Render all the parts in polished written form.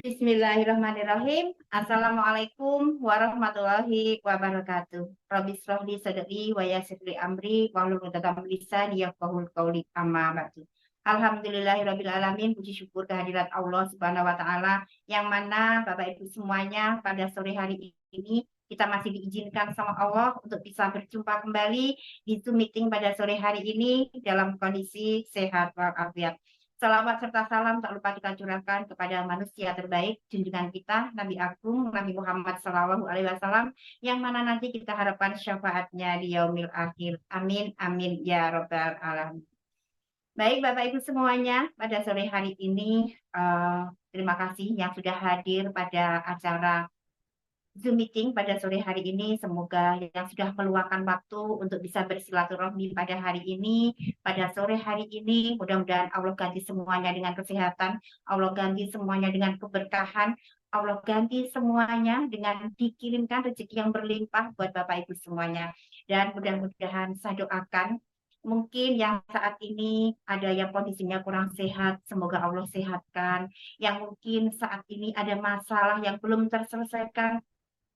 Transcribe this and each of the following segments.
Bismillahirrahmanirrahim. Assalamualaikum warahmatullahi wabarakatuh. Rabbi shrah li sadri wa yassir li amri wahlul 'uqdatam min lisani yafqahul qawli amma ba'du. Alhamdulillahirabbil alamin, puji syukur kehadirat Allah Subhanahu wa taala yang mana Bapak Ibu semuanya pada sore hari ini kita masih diizinkan sama Allah untuk bisa berjumpa kembali di Zoom meeting pada sore hari ini dalam kondisi sehat walafiat. Salawat serta salam tak lupa kita curahkan kepada manusia terbaik, junjungan kita, Nabi Agung, Nabi Muhammad SAW, yang mana nanti kita harapkan syafaatnya di yaumil akhir. Amin, amin, ya robbal alamin. Baik Bapak Ibu semuanya, pada sore hari ini terima kasih yang sudah hadir pada acara Zoom meeting pada sore hari ini. Semoga yang sudah meluangkan waktu untuk bisa bersilaturahmi pada hari ini, pada sore hari ini, mudah-mudahan Allah ganti semuanya dengan kesehatan, Allah ganti semuanya dengan keberkahan, Allah ganti semuanya dengan dikirimkan rezeki yang berlimpah buat Bapak Ibu semuanya. Dan mudah-mudahan saya doakan, mungkin yang saat ini ada yang kondisinya kurang sehat, semoga Allah sehatkan. Yang mungkin saat ini ada masalah yang belum terselesaikan,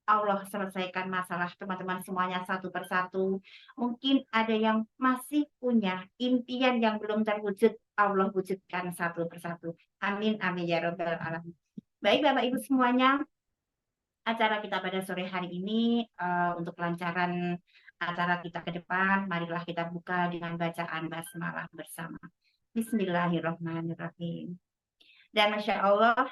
Allah selesaikan masalah teman-teman semuanya satu persatu. Mungkin ada yang masih punya impian yang belum terwujud, Allah wujudkan satu persatu. Amin, amin, ya robbal alamin. Baik Bapak Ibu semuanya, acara kita pada sore hari ini untuk kelancaran acara kita ke depan, marilah kita buka dengan bacaan basmalah bersama. Bismillahirrahmanirrahim. Dan Masya Allah,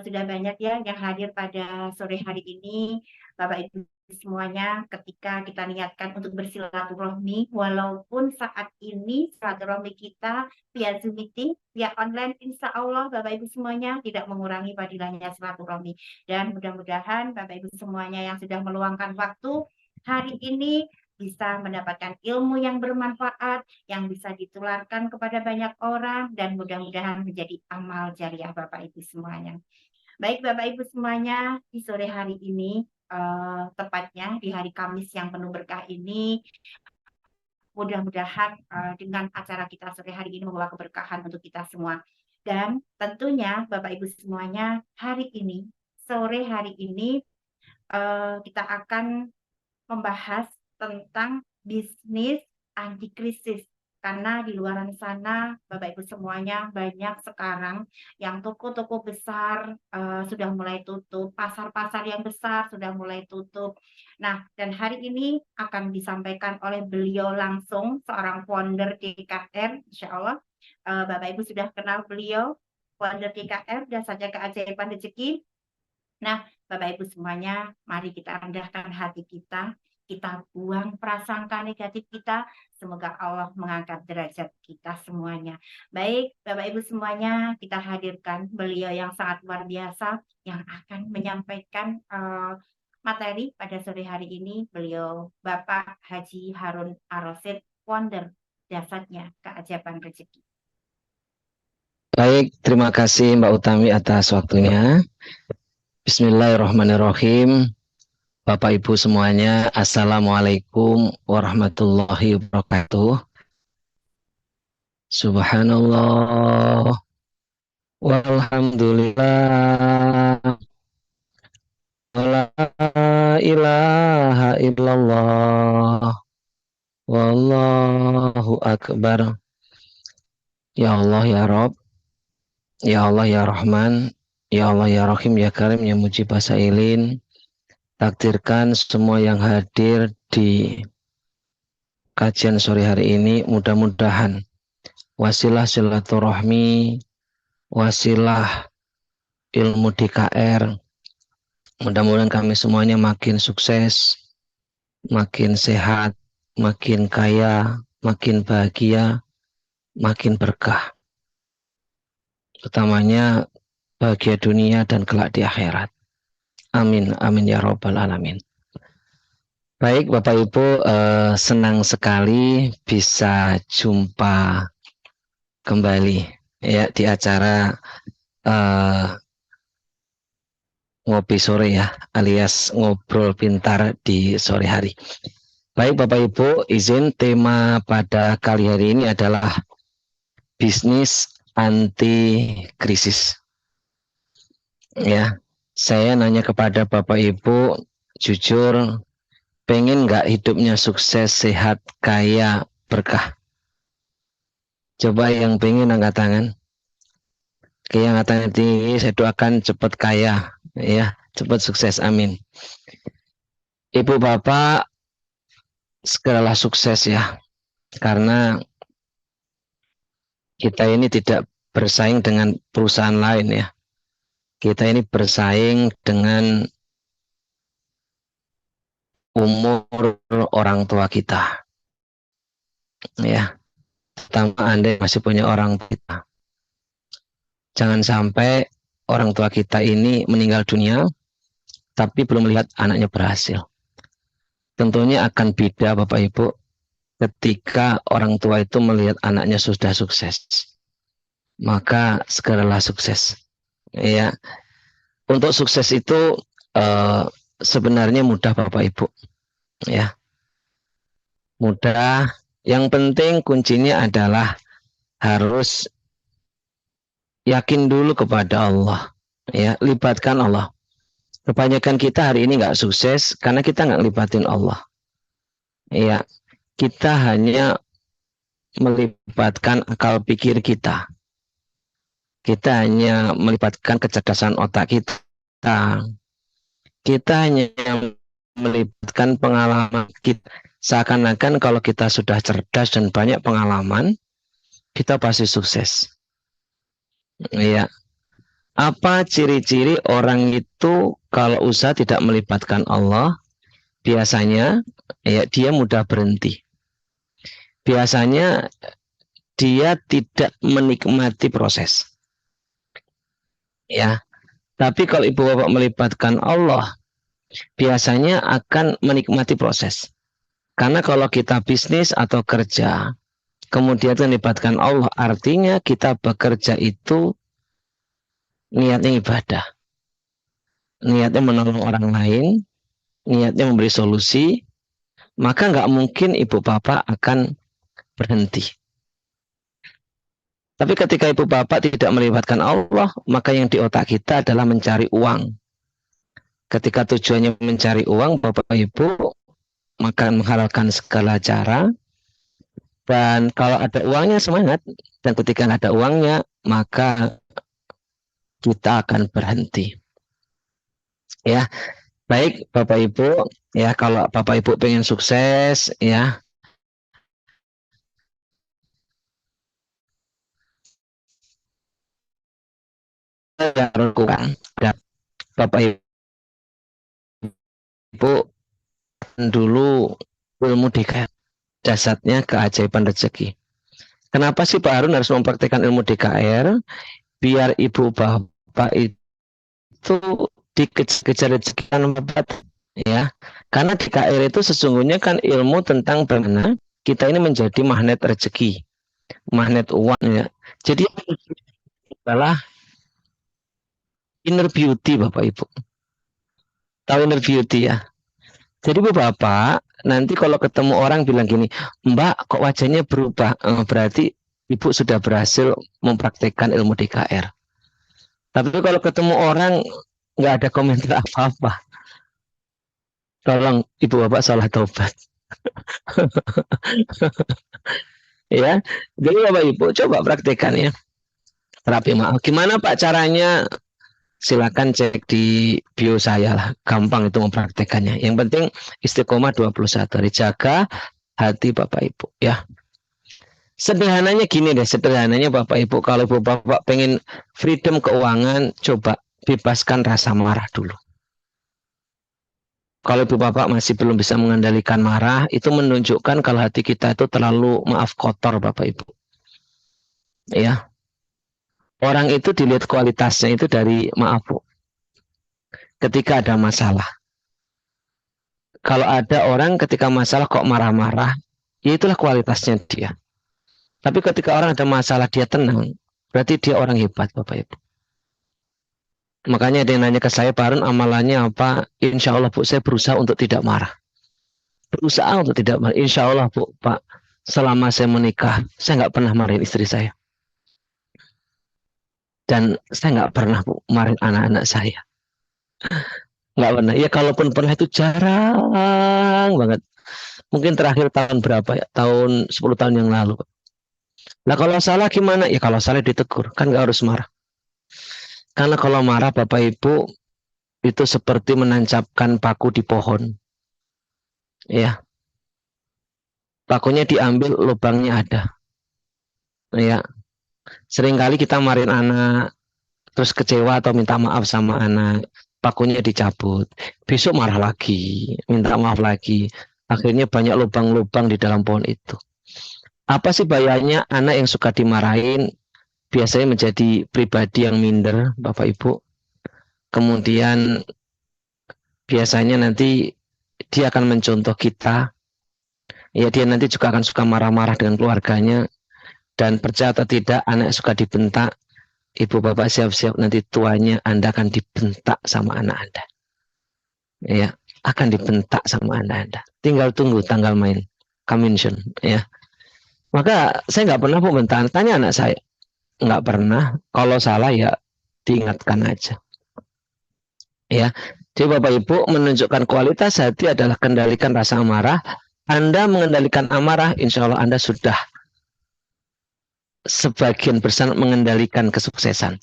sudah banyak ya yang hadir pada sore hari ini, Bapak Ibu semuanya, ketika kita niatkan untuk bersilaturahmi, walaupun saat ini silaturahmi kita via Zoom meeting, via online, insya Allah Bapak Ibu semuanya tidak mengurangi fadilahnya silaturahmi. Dan mudah-mudahan Bapak Ibu semuanya yang sudah meluangkan waktu hari ini bisa mendapatkan ilmu yang bermanfaat, yang bisa ditularkan kepada banyak orang, dan mudah-mudahan menjadi amal jariah Bapak Ibu semuanya. Baik Bapak Ibu semuanya, di sore hari ini, tepatnya di hari Kamis yang penuh berkah ini, mudah-mudahan dengan acara kita sore hari ini membawa keberkahan untuk kita semua. Dan tentunya Bapak Ibu semuanya, hari ini, sore hari ini, kita akan membahas tentang bisnis anti krisis. Karena di luar sana, Bapak Ibu semuanya, banyak sekarang yang toko-toko besar sudah mulai tutup, pasar-pasar yang besar sudah mulai tutup. Nah, dan hari ini akan disampaikan oleh beliau langsung, seorang founder DKR, Insya Allah. Bapak Ibu sudah kenal beliau, founder DKR, dan saja keajaiban rezeki. Nah, Bapak Ibu semuanya, mari kita rendahkan hati kita buang prasangka negatif kita, semoga Allah mengangkat derajat kita semuanya. Baik, Bapak Ibu semuanya, kita hadirkan beliau yang sangat luar biasa, yang akan menyampaikan materi pada sore hari ini, beliau Bapak Haji Harun Ar-Rasyid, founder Dasarnya Keajaiban Rezeki. Baik, terima kasih Mbak Utami atas waktunya. Bismillahirrahmanirrahim. Bapak Ibu semuanya, Assalamualaikum warahmatullahi wabarakatuh. Subhanallah, walhamdulillah, wala ilaha illallah, wallahu akbar. Ya Allah ya Rabb, ya Allah ya Rahman, ya Allah ya Rahim ya Karim ya Mujib Sailin. Takdirkan semua yang hadir di kajian sore hari ini mudah-mudahan wasilah silaturahmi, wasilah ilmu DKR, mudah-mudahan kami semuanya makin sukses, makin sehat, makin kaya, makin bahagia, makin berkah, utamanya bahagia dunia dan kelak di akhirat. Amin, amin ya robbal alamin. Baik Bapak Ibu, senang sekali bisa jumpa kembali ya di acara ngopi sore ya, alias ngobrol pintar di sore hari. Baik Bapak Ibu, izin tema pada kali hari ini adalah bisnis anti krisis. Ya, saya nanya kepada Bapak Ibu, jujur, pengen nggak hidupnya sukses, sehat, kaya, berkah? Coba yang pengen angkat tangan. Oke, yang angkat tangan tinggi, saya doakan cepat kaya, ya, cepat sukses, amin. Ibu Bapak, segeralah sukses ya, karena kita ini tidak bersaing dengan perusahaan lain ya. Kita ini bersaing dengan umur orang tua kita, ya. Terutama Anda yang masih punya orang tua kita. Jangan sampai orang tua kita ini meninggal dunia, tapi belum melihat anaknya berhasil. Tentunya akan beda Bapak Ibu ketika orang tua itu melihat anaknya sudah sukses. Maka segeralah sukses. Ya, untuk sukses itu eh, sebenarnya mudah Bapak Ibu. Ya, mudah. Yang penting kuncinya adalah harus yakin dulu kepada Allah. Ya, libatkan Allah. Kebanyakan kita hari ini nggak sukses karena kita nggak libatin Allah. Ya, kita hanya melibatkan akal pikir kita. Kita hanya melibatkan kecerdasan otak kita. Kita hanya melibatkan pengalaman kita. Seakan-akan kalau kita sudah cerdas dan banyak pengalaman, kita pasti sukses. Ya. Apa ciri-ciri orang itu kalau usaha tidak melibatkan Allah? Biasanya ya dia mudah berhenti. Biasanya dia tidak menikmati proses. Ya. Tapi kalau ibu bapak melibatkan Allah, biasanya akan menikmati proses. Karena kalau kita bisnis atau kerja, kemudian melibatkan Allah, artinya kita bekerja itu niatnya ibadah. Niatnya menolong orang lain, niatnya memberi solusi, maka nggak mungkin ibu bapak akan berhenti. Tapi ketika ibu bapak tidak melibatkan Allah, maka yang di otak kita adalah mencari uang. Ketika tujuannya mencari uang, bapak ibu maka menghalalkan segala cara. Dan kalau ada uangnya semangat, dan ketika nggak ada uangnya, maka kita akan berhenti. Ya, baik Bapak Ibu, ya kalau Bapak Ibu pengen sukses, ya yang lakukan. Dan Bapak Ibu dulu ilmu DKR, dasarnya keajaiban rezeki. Kenapa sih Pak Harun harus mempraktikkan ilmu DKR? Biar ibu bapak itu dikejar rezeki ya. Karena DKR itu sesungguhnya kan ilmu tentang bagaimana kita ini menjadi magnet rezeki, magnet uang ya. Jadi adalah inner beauty Bapak Ibu. Tahu inner beauty ya? Jadi Bapak, nanti kalau ketemu orang bilang gini, Mbak kok wajahnya berubah? Berarti Ibu sudah berhasil mempraktekkan ilmu DKR. Tapi kalau ketemu orang nggak ada komentar apa-apa, tolong Ibu Bapak salah taubat. Ya, jadi Bapak Ibu coba praktekkan ya. Terapi maaf. Gimana Pak caranya? Silakan cek di bio saya lah. Gampang itu mempraktekannya. Yang penting istiqomah 21 hari. Jaga hati Bapak Ibu ya. Sederhananya gini deh, sederhananya Bapak Ibu, kalau Ibu Bapak pengen freedom keuangan, coba bebaskan rasa marah dulu. Kalau Ibu Bapak masih belum bisa mengendalikan marah, itu menunjukkan kalau hati kita itu terlalu maaf kotor Bapak Ibu. Ya. Orang itu dilihat kualitasnya itu dari maaf Bu. Ketika ada masalah. Kalau ada orang ketika masalah kok marah-marah, ya itulah kualitasnya dia. Tapi ketika orang ada masalah dia tenang, berarti dia orang hebat Bapak Ibu. Makanya ada yang nanya ke saya, Pak Harun amalannya apa? Insya Allah Bu, saya berusaha untuk tidak marah. Berusaha untuk tidak marah. Insya Allah Bu, Pak, selama saya menikah, saya nggak pernah marahin istri saya. Dan saya nggak pernah Bu marahin anak-anak saya. Nggak pernah. Ya kalaupun pernah itu jarang banget. Mungkin terakhir tahun berapa ya? Tahun 10 tahun yang lalu. Nah kalau salah gimana? Ya kalau salah ditegur. Kan nggak harus marah. Karena kalau marah Bapak Ibu itu seperti menancapkan paku di pohon. Ya, pakunya diambil, lubangnya ada. Ya, seringkali kita marahin anak, terus kecewa atau minta maaf sama anak, pakunya dicabut. Besok marah lagi, minta maaf lagi. Akhirnya banyak lubang-lubang di dalam pohon itu. Apa sih bahayanya anak yang suka dimarahin biasanya menjadi pribadi yang minder, Bapak Ibu. Kemudian biasanya nanti dia akan mencontoh kita. Ya dia nanti juga akan suka marah-marah dengan keluarganya. Dan percaya atau tidak anak suka dibentak. Ibu bapak siap-siap nanti tuanya Anda akan dibentak sama anak Anda. Ya, akan dibentak sama Anda. Tinggal tunggu tanggal main. Coming soon, ya. Maka saya nggak pernah bentak. Tanya anak saya, nggak pernah. Kalau salah ya diingatkan aja. Ya, jadi Bapak Ibu menunjukkan kualitas hati adalah kendalikan rasa amarah. Anda mengendalikan amarah, insya Allah Anda sudah sebagian besar mengendalikan kesuksesan.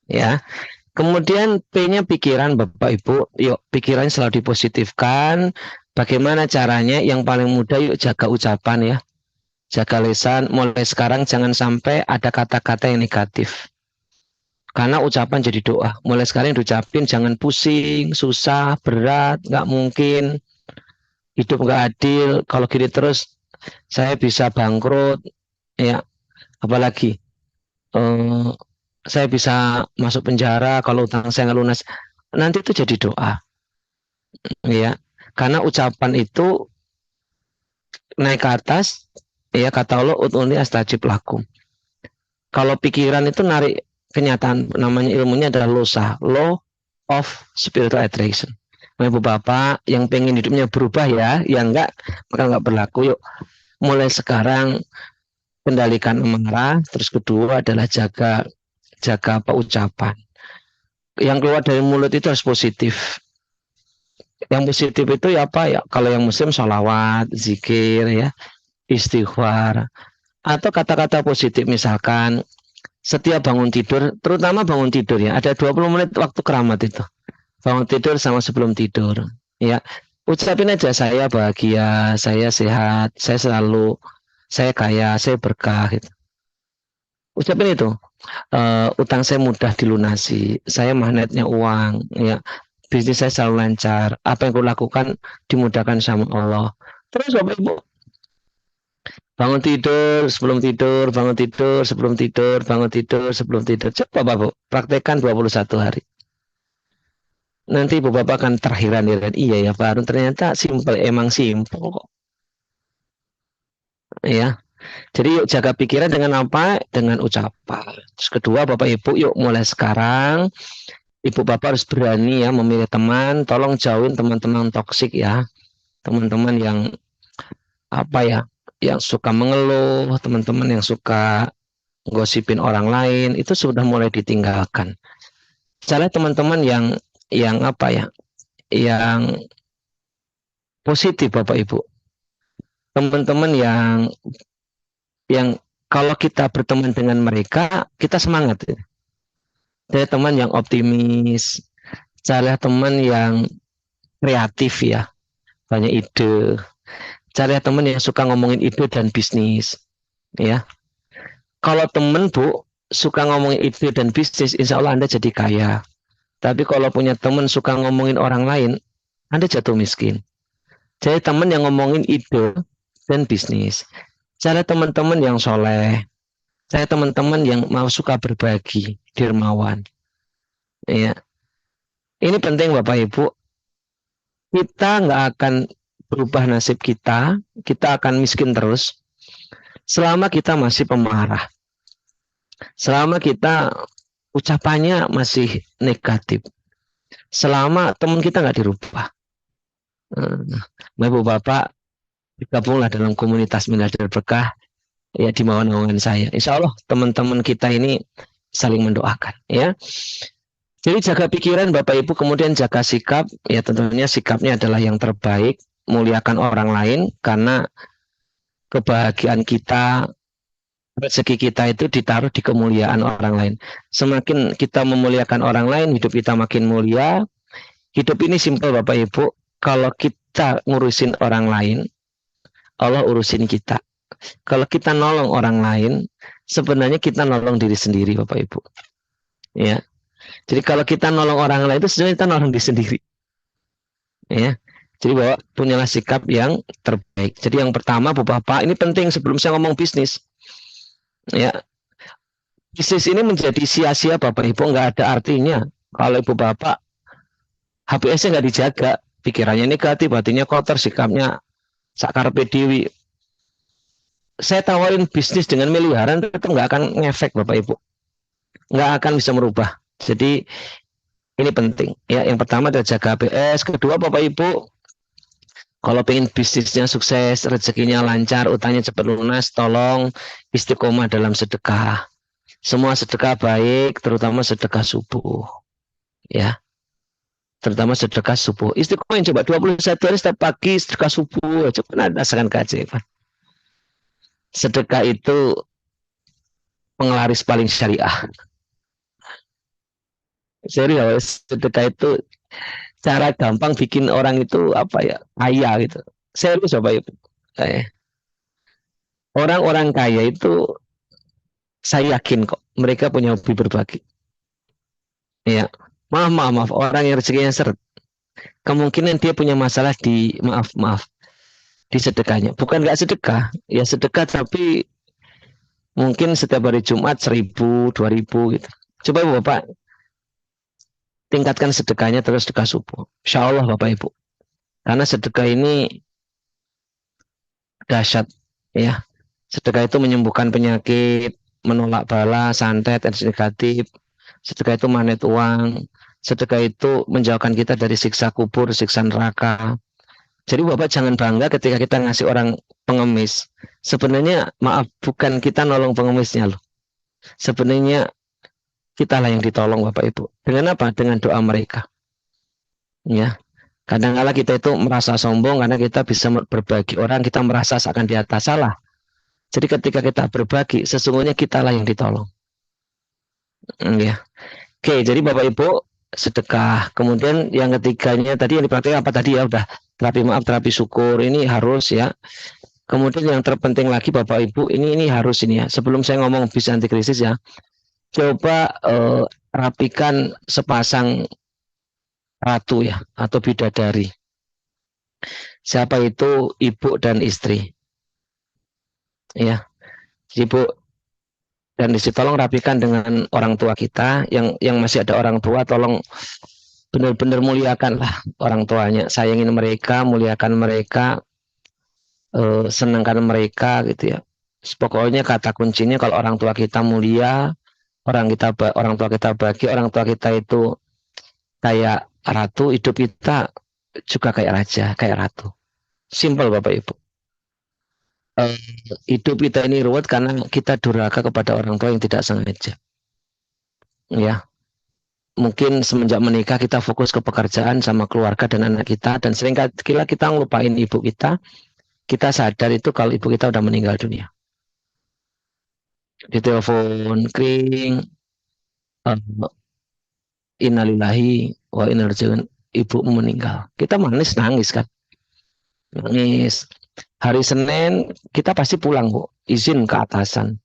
Ya, kemudian P-nya pikiran Bapak Ibu. Yuk pikirannya selalu dipositifkan. Bagaimana caranya? Yang paling mudah yuk jaga ucapan ya. Jaga lisan. Mulai sekarang jangan sampai ada kata-kata yang negatif. Karena ucapan jadi doa. Mulai sekarang diucapin jangan pusing, susah, berat, nggak mungkin. Hidup nggak adil. Kalau gini terus saya bisa bangkrut. Ya, apalagi saya bisa masuk penjara kalau utang saya nggak lunas. Nanti itu jadi doa. Ya, karena ucapan itu naik ke atas, ya kata Allah, ud'uni astajib lakum. Kalau pikiran itu narik kenyataan, namanya ilmunya adalah LOSA, Law of Spiritual Attraction. Nah, Ibu Bapak yang pengen hidupnya berubah ya, yang enggak, maka enggak berlaku. Yuk, mulai sekarang kendalikan amarah. Terus kedua adalah jaga apa ucapan. Yang keluar dari mulut itu harus positif. Yang positif itu ya apa ya? Kalau yang muslim sholawat, zikir ya, istighfar, atau kata-kata positif misalkan setiap bangun tidur, terutama bangun tidur ya, ada 20 menit waktu keramat itu. Bangun tidur sama sebelum tidur. Ya, ucapin aja saya bahagia, saya sehat, saya selalu, saya kaya, saya berkah gitu. Ucapin itu. Utang saya mudah dilunasi, saya magnetnya uang, ya. Bisnis saya selalu lancar, apa yang aku lakukan dimudahkan sama Allah. Terus Bapak Ibu bangun tidur, sebelum tidur, bangun tidur, sebelum tidur, bangun tidur, sebelum tidur. Coba Bapak praktekkan 21 hari. Nanti Ibu Bapak akan terheran-heran. Iya ya Pak Harun, ternyata simple, emang simple kok. Ya. Jadi yuk jaga pikiran dengan apa? Dengan ucapan. Terus kedua Bapak Ibu yuk mulai sekarang Ibu Bapak harus berani ya memilih teman. Tolong jauhin teman-teman toksik ya. Teman-teman yang apa ya? Yang suka mengeluh, teman-teman yang suka gosipin orang lain, itu sudah mulai ditinggalkan. Misalnya teman-teman yang apa ya? Yang positif Bapak Ibu. Teman-teman yang kalau kita berteman dengan mereka, kita semangat. Saya teman yang optimis, saya teman yang kreatif ya, banyak ide. Cari teman yang suka ngomongin ide dan bisnis, ya. Kalau teman Bu suka ngomongin ide dan bisnis, insya Allah Anda jadi kaya. Tapi kalau punya teman suka ngomongin orang lain, Anda jatuh miskin. Jadi teman yang ngomongin ide dan bisnis. Cari teman-teman yang soleh. Saya teman-teman yang mau suka berbagi, dermawan. Ya. Ini penting Bapak Ibu. Kita nggak akan berubah nasib kita akan miskin terus selama kita masih pemarah. Selama kita ucapannya masih negatif. Selama teman kita nggak dirubah. Ibu Bapak bergabunglah dalam komunitas Miliarder Berkah ya di bawah naungan saya. Insya Allah teman-teman kita ini saling mendoakan, ya. Jadi jaga pikiran Bapak Ibu, kemudian jaga sikap, ya tentunya sikapnya adalah yang terbaik, muliakan orang lain, karena kebahagiaan kita, rezeki kita itu ditaruh di kemuliaan orang lain. Semakin kita memuliakan orang lain, hidup kita makin mulia. Hidup ini simpel Bapak Ibu, kalau kita ngurusin orang lain, Allah urusin kita. Kalau kita nolong orang lain, sebenarnya kita nolong diri sendiri Bapak Ibu. Ya. Jadi kalau kita nolong orang lain itu sebenarnya kita nolong diri sendiri. Ya. Jadi bahwa punyalah sikap yang terbaik. Jadi yang pertama Bapak, ini penting sebelum saya ngomong bisnis. Ya. Bisnis ini menjadi sia-sia Bapak Ibu, nggak ada artinya kalau Ibu Bapak HPS-nya nggak dijaga, pikirannya negatif, hatinya kotor, sikapnya sakarpe dewi. Saya tawarin bisnis dengan miliaran itu nggak akan ngefek Bapak Ibu, nggak akan bisa merubah. Jadi ini penting ya. Yang pertama adalah jaga HPS. Kedua Bapak Ibu, kalau pengen bisnisnya sukses, rezekinya lancar, utangnya cepat lunas, tolong istiqomah dalam sedekah. Semua sedekah baik, terutama sedekah subuh, ya. Terutama sedekah subuh. Istiqomah yang coba 21 hari setiap pagi sedekah subuh, coba rasakan keajaiban. Sedekah itu penglaris paling syariah. Serius, sedekah itu cara gampang bikin orang itu apa ya, kaya gitu. Serius Bapak Ibu. Orang-orang kaya itu saya yakin kok mereka punya hobi berbagi. Ya, maaf, orang yang rezekinya seret, kemungkinan dia punya masalah di maaf di sedekahnya. Bukan nggak sedekah, ya sedekah tapi mungkin setiap hari Jumat 1.000, 2.000 gitu. Coba Bapak tingkatkan sedekahnya terus sedekah subuh. Insya Allah Bapak Ibu. Karena sedekah ini dahsyat ya. Sedekah itu menyembuhkan penyakit, menolak bala, santet, energi negatif. Sedekah itu magnet uang. Sedekah itu menjauhkan kita dari siksa kubur, siksa neraka. Jadi Bapak jangan bangga ketika kita ngasih orang pengemis. Sebenarnya maaf, bukan kita nolong pengemisnya loh. Sebenarnya kitalah yang ditolong Bapak Ibu. Dengan apa? Dengan doa mereka. Ya. Kadang-kala kita itu merasa sombong karena kita bisa berbagi orang, kita merasa seakan di atas, salah. Jadi ketika kita berbagi, sesungguhnya kitalah yang ditolong. Ya. Oke, jadi Bapak Ibu sedekah. Kemudian yang ketiganya tadi yang dipraktikkan apa tadi ya, udah terapi maaf, terapi syukur, ini harus ya. Kemudian yang terpenting lagi Bapak Ibu, ini harus ini ya. Sebelum saya ngomong bis anti krisis ya, coba rapikan sepasang ratu ya atau bidadari. Siapa itu? Ibu dan istri. Ya, ibu dan istri, tolong rapikan dengan orang tua kita yang masih ada orang tua, tolong benar-benar muliakanlah orang tuanya, sayangin mereka, muliakan mereka, senangkan mereka gitu ya. Pokoknya kata kuncinya kalau orang tua kita mulia, orang tua kita bagi, orang tua kita itu kayak ratu, hidup kita juga kayak raja, kayak ratu. Simple Bapak Ibu. Hidup kita ini ruwet karena kita durhaka kepada orang tua yang tidak sengaja. Ya, mungkin semenjak menikah kita fokus ke pekerjaan sama keluarga dan anak kita, dan sering kali kita ngelupain ibu kita. Kita sadar itu kalau ibu kita udah meninggal dunia. Di telepon kring, innalillahi wa inna ilaihi raji'un, ibu meninggal. Kita nangis kan, nangis. Hari Senin kita pasti pulang Bu, izin ke atasan.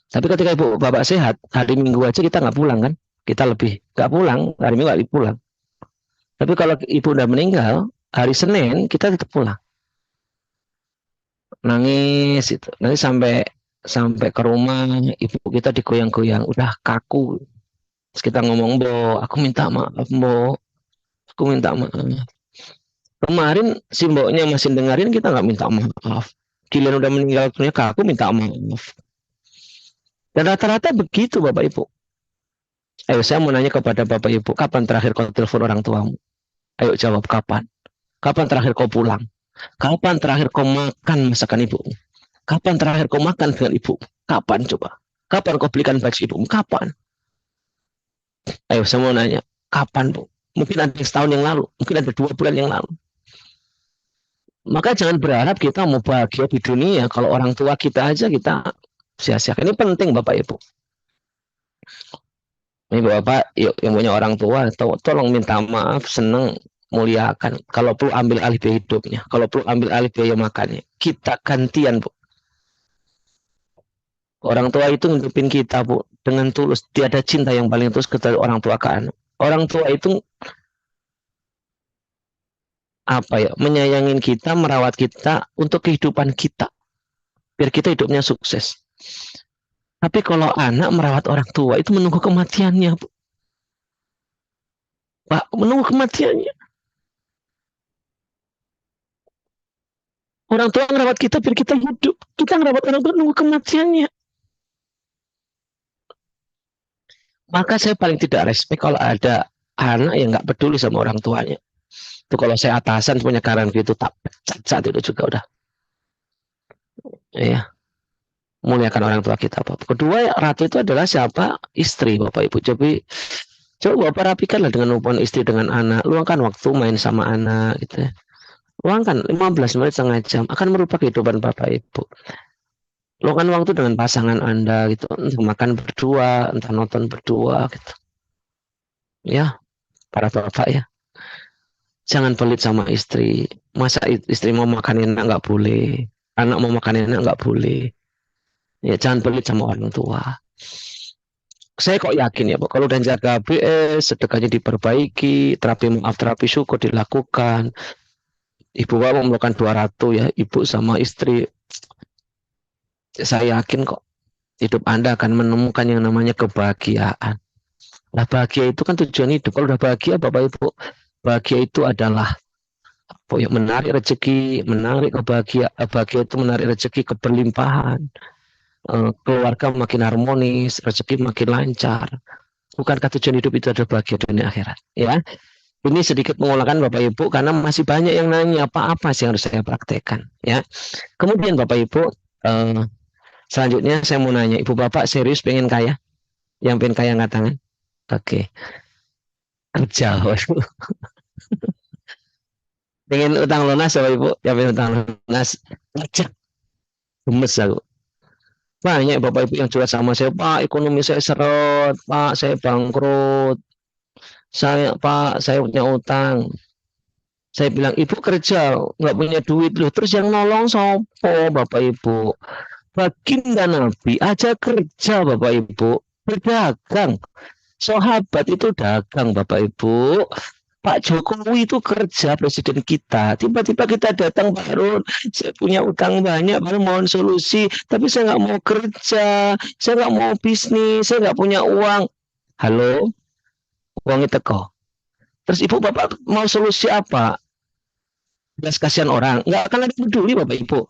Tapi ketika ibu bapak sehat, hari Minggu aja kita nggak pulang kan? Kita lebih nggak pulang, hari Minggu nggak pulang. Tapi kalau ibu udah meninggal, hari Senin kita tetap pulang. Nangis itu, nanti sampai ke rumah, ibu kita digoyang-goyang, udah kaku. Terus kita ngomong, Bo, aku minta maaf, Bo, aku minta maaf. Kemarin si mboknya masih dengerin, kita nggak minta maaf. Giliran udah meninggal dunia, aku minta maaf. Dan rata-rata begitu Bapak Ibu. Ayo saya mau nanya kepada Bapak Ibu, kapan terakhir kau telepon orang tuamu? Ayo jawab, kapan? Kapan terakhir kau pulang? Kapan terakhir kau makan masakan ibu? Kapan terakhir kau makan dengan ibu? Kapan coba? Kapan kau belikan baju ibumu? Kapan? Ayo saya mau nanya, kapan Bu? Mungkin ada setahun yang lalu, mungkin ada 2 bulan yang lalu. Maka jangan berharap kita mau bahagia di dunia kalau orang tua kita aja kita sia-siakan. Ini penting Bapak Ibu. Ini Bapak yuk, yang punya orang tua, tolong minta maaf, senang, muliakan. Kalau perlu ambil alih biaya hidupnya, kalau perlu ambil alih biaya makannya. Kita gantian Bu. Orang tua itu ngidupin kita Bu dengan tulus. Tiada cinta yang paling tulus kecuali orang tua ke anak. Orang tua itu apa ya, menyayangin kita, merawat kita untuk kehidupan kita, biar kita hidupnya sukses. Tapi kalau anak merawat orang tua itu menunggu kematiannya, Bu. Pak, menunggu kematiannya. Orang tua merawat kita biar kita hidup. Kita merawat orang tua menunggu kematiannya. Maka saya paling tidak respect kalau ada anak yang nggak peduli sama orang tuanya. Itu kalau saya atasan punya karan gitu, tak saat itu juga udah. Ya, muliakan orang tua kita, Bapak. Kedua, ratu itu adalah siapa? Istri, Bapak Ibu. Jadi coba Bapak rapikanlah dengan hubungan istri dengan anak. Luangkan waktu main sama anak gitu ya. Luangkan 15 menit setengah jam akan merubah kehidupan Bapak Ibu. Luangkan waktu dengan pasangan Anda gitu, entah makan berdua, entah nonton berdua gitu. Ya, para bapak ya. Jangan pelit sama istri. Masa istri mau makan enak nggak boleh. Anak mau makan enak nggak boleh. Ya, jangan pelit sama orang tua. Saya kok yakin ya Pak, kalau udah jaga HBS, sedekahnya diperbaiki, terapi maaf, terapi syukur dilakukan. Ibu bapak memerlukan 200 ya, ibu sama istri. Saya yakin kok hidup Anda akan menemukan yang namanya kebahagiaan. Nah, bahagia itu kan tujuan hidup. Kalau udah bahagia Bapak Ibu, bahagia itu adalah menarik rezeki, menarik kebahagiaan. Bahagia itu menarik rezeki, keberlimpahan. Keluarga makin harmonis, rezeki makin lancar. Bukankah tujuan hidup itu adalah bahagia dunia akhirat? Ya, ini sedikit mengulangkan Bapak Ibu karena masih banyak yang nanya apa sih yang harus saya praktekkan. Ya, kemudian Bapak Ibu, selanjutnya saya mau nanya, Ibu Bapak serius pengen kaya? Yang pengen kaya angkat tangan? Oke, kerja. Pengen utang lunas Bapak Ibu? Yang pengen utang lunas? Kerja. Gemes aku. Banyak Bapak Ibu yang curhat sama saya, Pak, ekonomi saya seret, Pak, saya bangkrut, Pak, saya punya utang. Saya bilang, Ibu kerja, nggak punya duit loh. Terus yang nolong sopo Bapak Ibu? Baginda Nabi aja kerja Bapak Ibu, berdagang. Sahabat itu dagang Bapak Ibu. Pak Jokowi itu kerja, presiden kita. Tiba-tiba kita datang, Pak Harun, saya punya utang banyak, baru mohon solusi. Tapi saya nggak mau kerja, saya nggak mau bisnis, saya nggak punya uang. Halo, uangnya teko. Terus ibu bapak mau solusi apa? Belas kasihan orang, nggak akan ada peduli Bapak Ibu.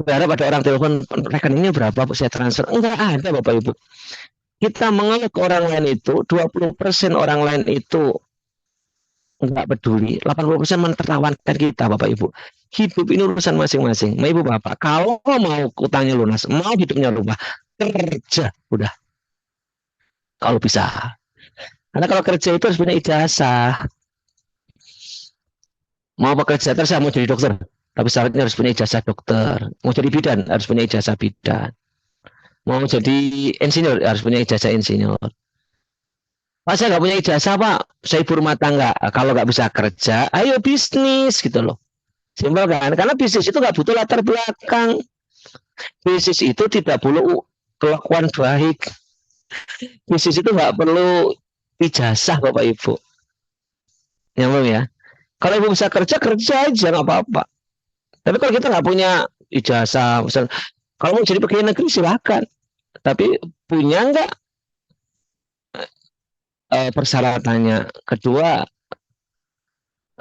Berharap ada orang telepon rekeningnya berapa, saya transfer. Enggak ada Bapak Ibu. Kita mengeluh ke orang lain itu, 20% orang lain itu enggak peduli, 80% menertawakan kita Bapak Ibu. Hidup ini urusan masing-masing. Ibu Bapak, kalau mau utangnya lunas, mau hidupnya rubah, kerja udah. Kalau bisa. Karena kalau kerja itu harus punya ijazah. Mau bekerja terus mau jadi dokter, tapi syaratnya harus punya ijazah dokter. Mau jadi bidan harus punya ijazah bidan. Mau jadi insinyur harus punya ijazah insinyur. Pak, saya nggak punya ijazah Pak, saya ibu rumah tangga. Kalau nggak bisa kerja, ayo bisnis gitu loh. Simpel kan? Karena bisnis itu nggak butuh latar belakang. Bisnis itu tidak perlu kelakuan baik. Bisnis itu nggak perlu ijazah Bapak Ibu. Nyambung ya. Kalau ibu bisa kerja, kerja aja nggak apa-apa. Tapi kalau kita nggak punya ijazah, misal, kalau mau jadi pegawai negeri silakan. Tapi punya nggak persyaratannya? Kedua,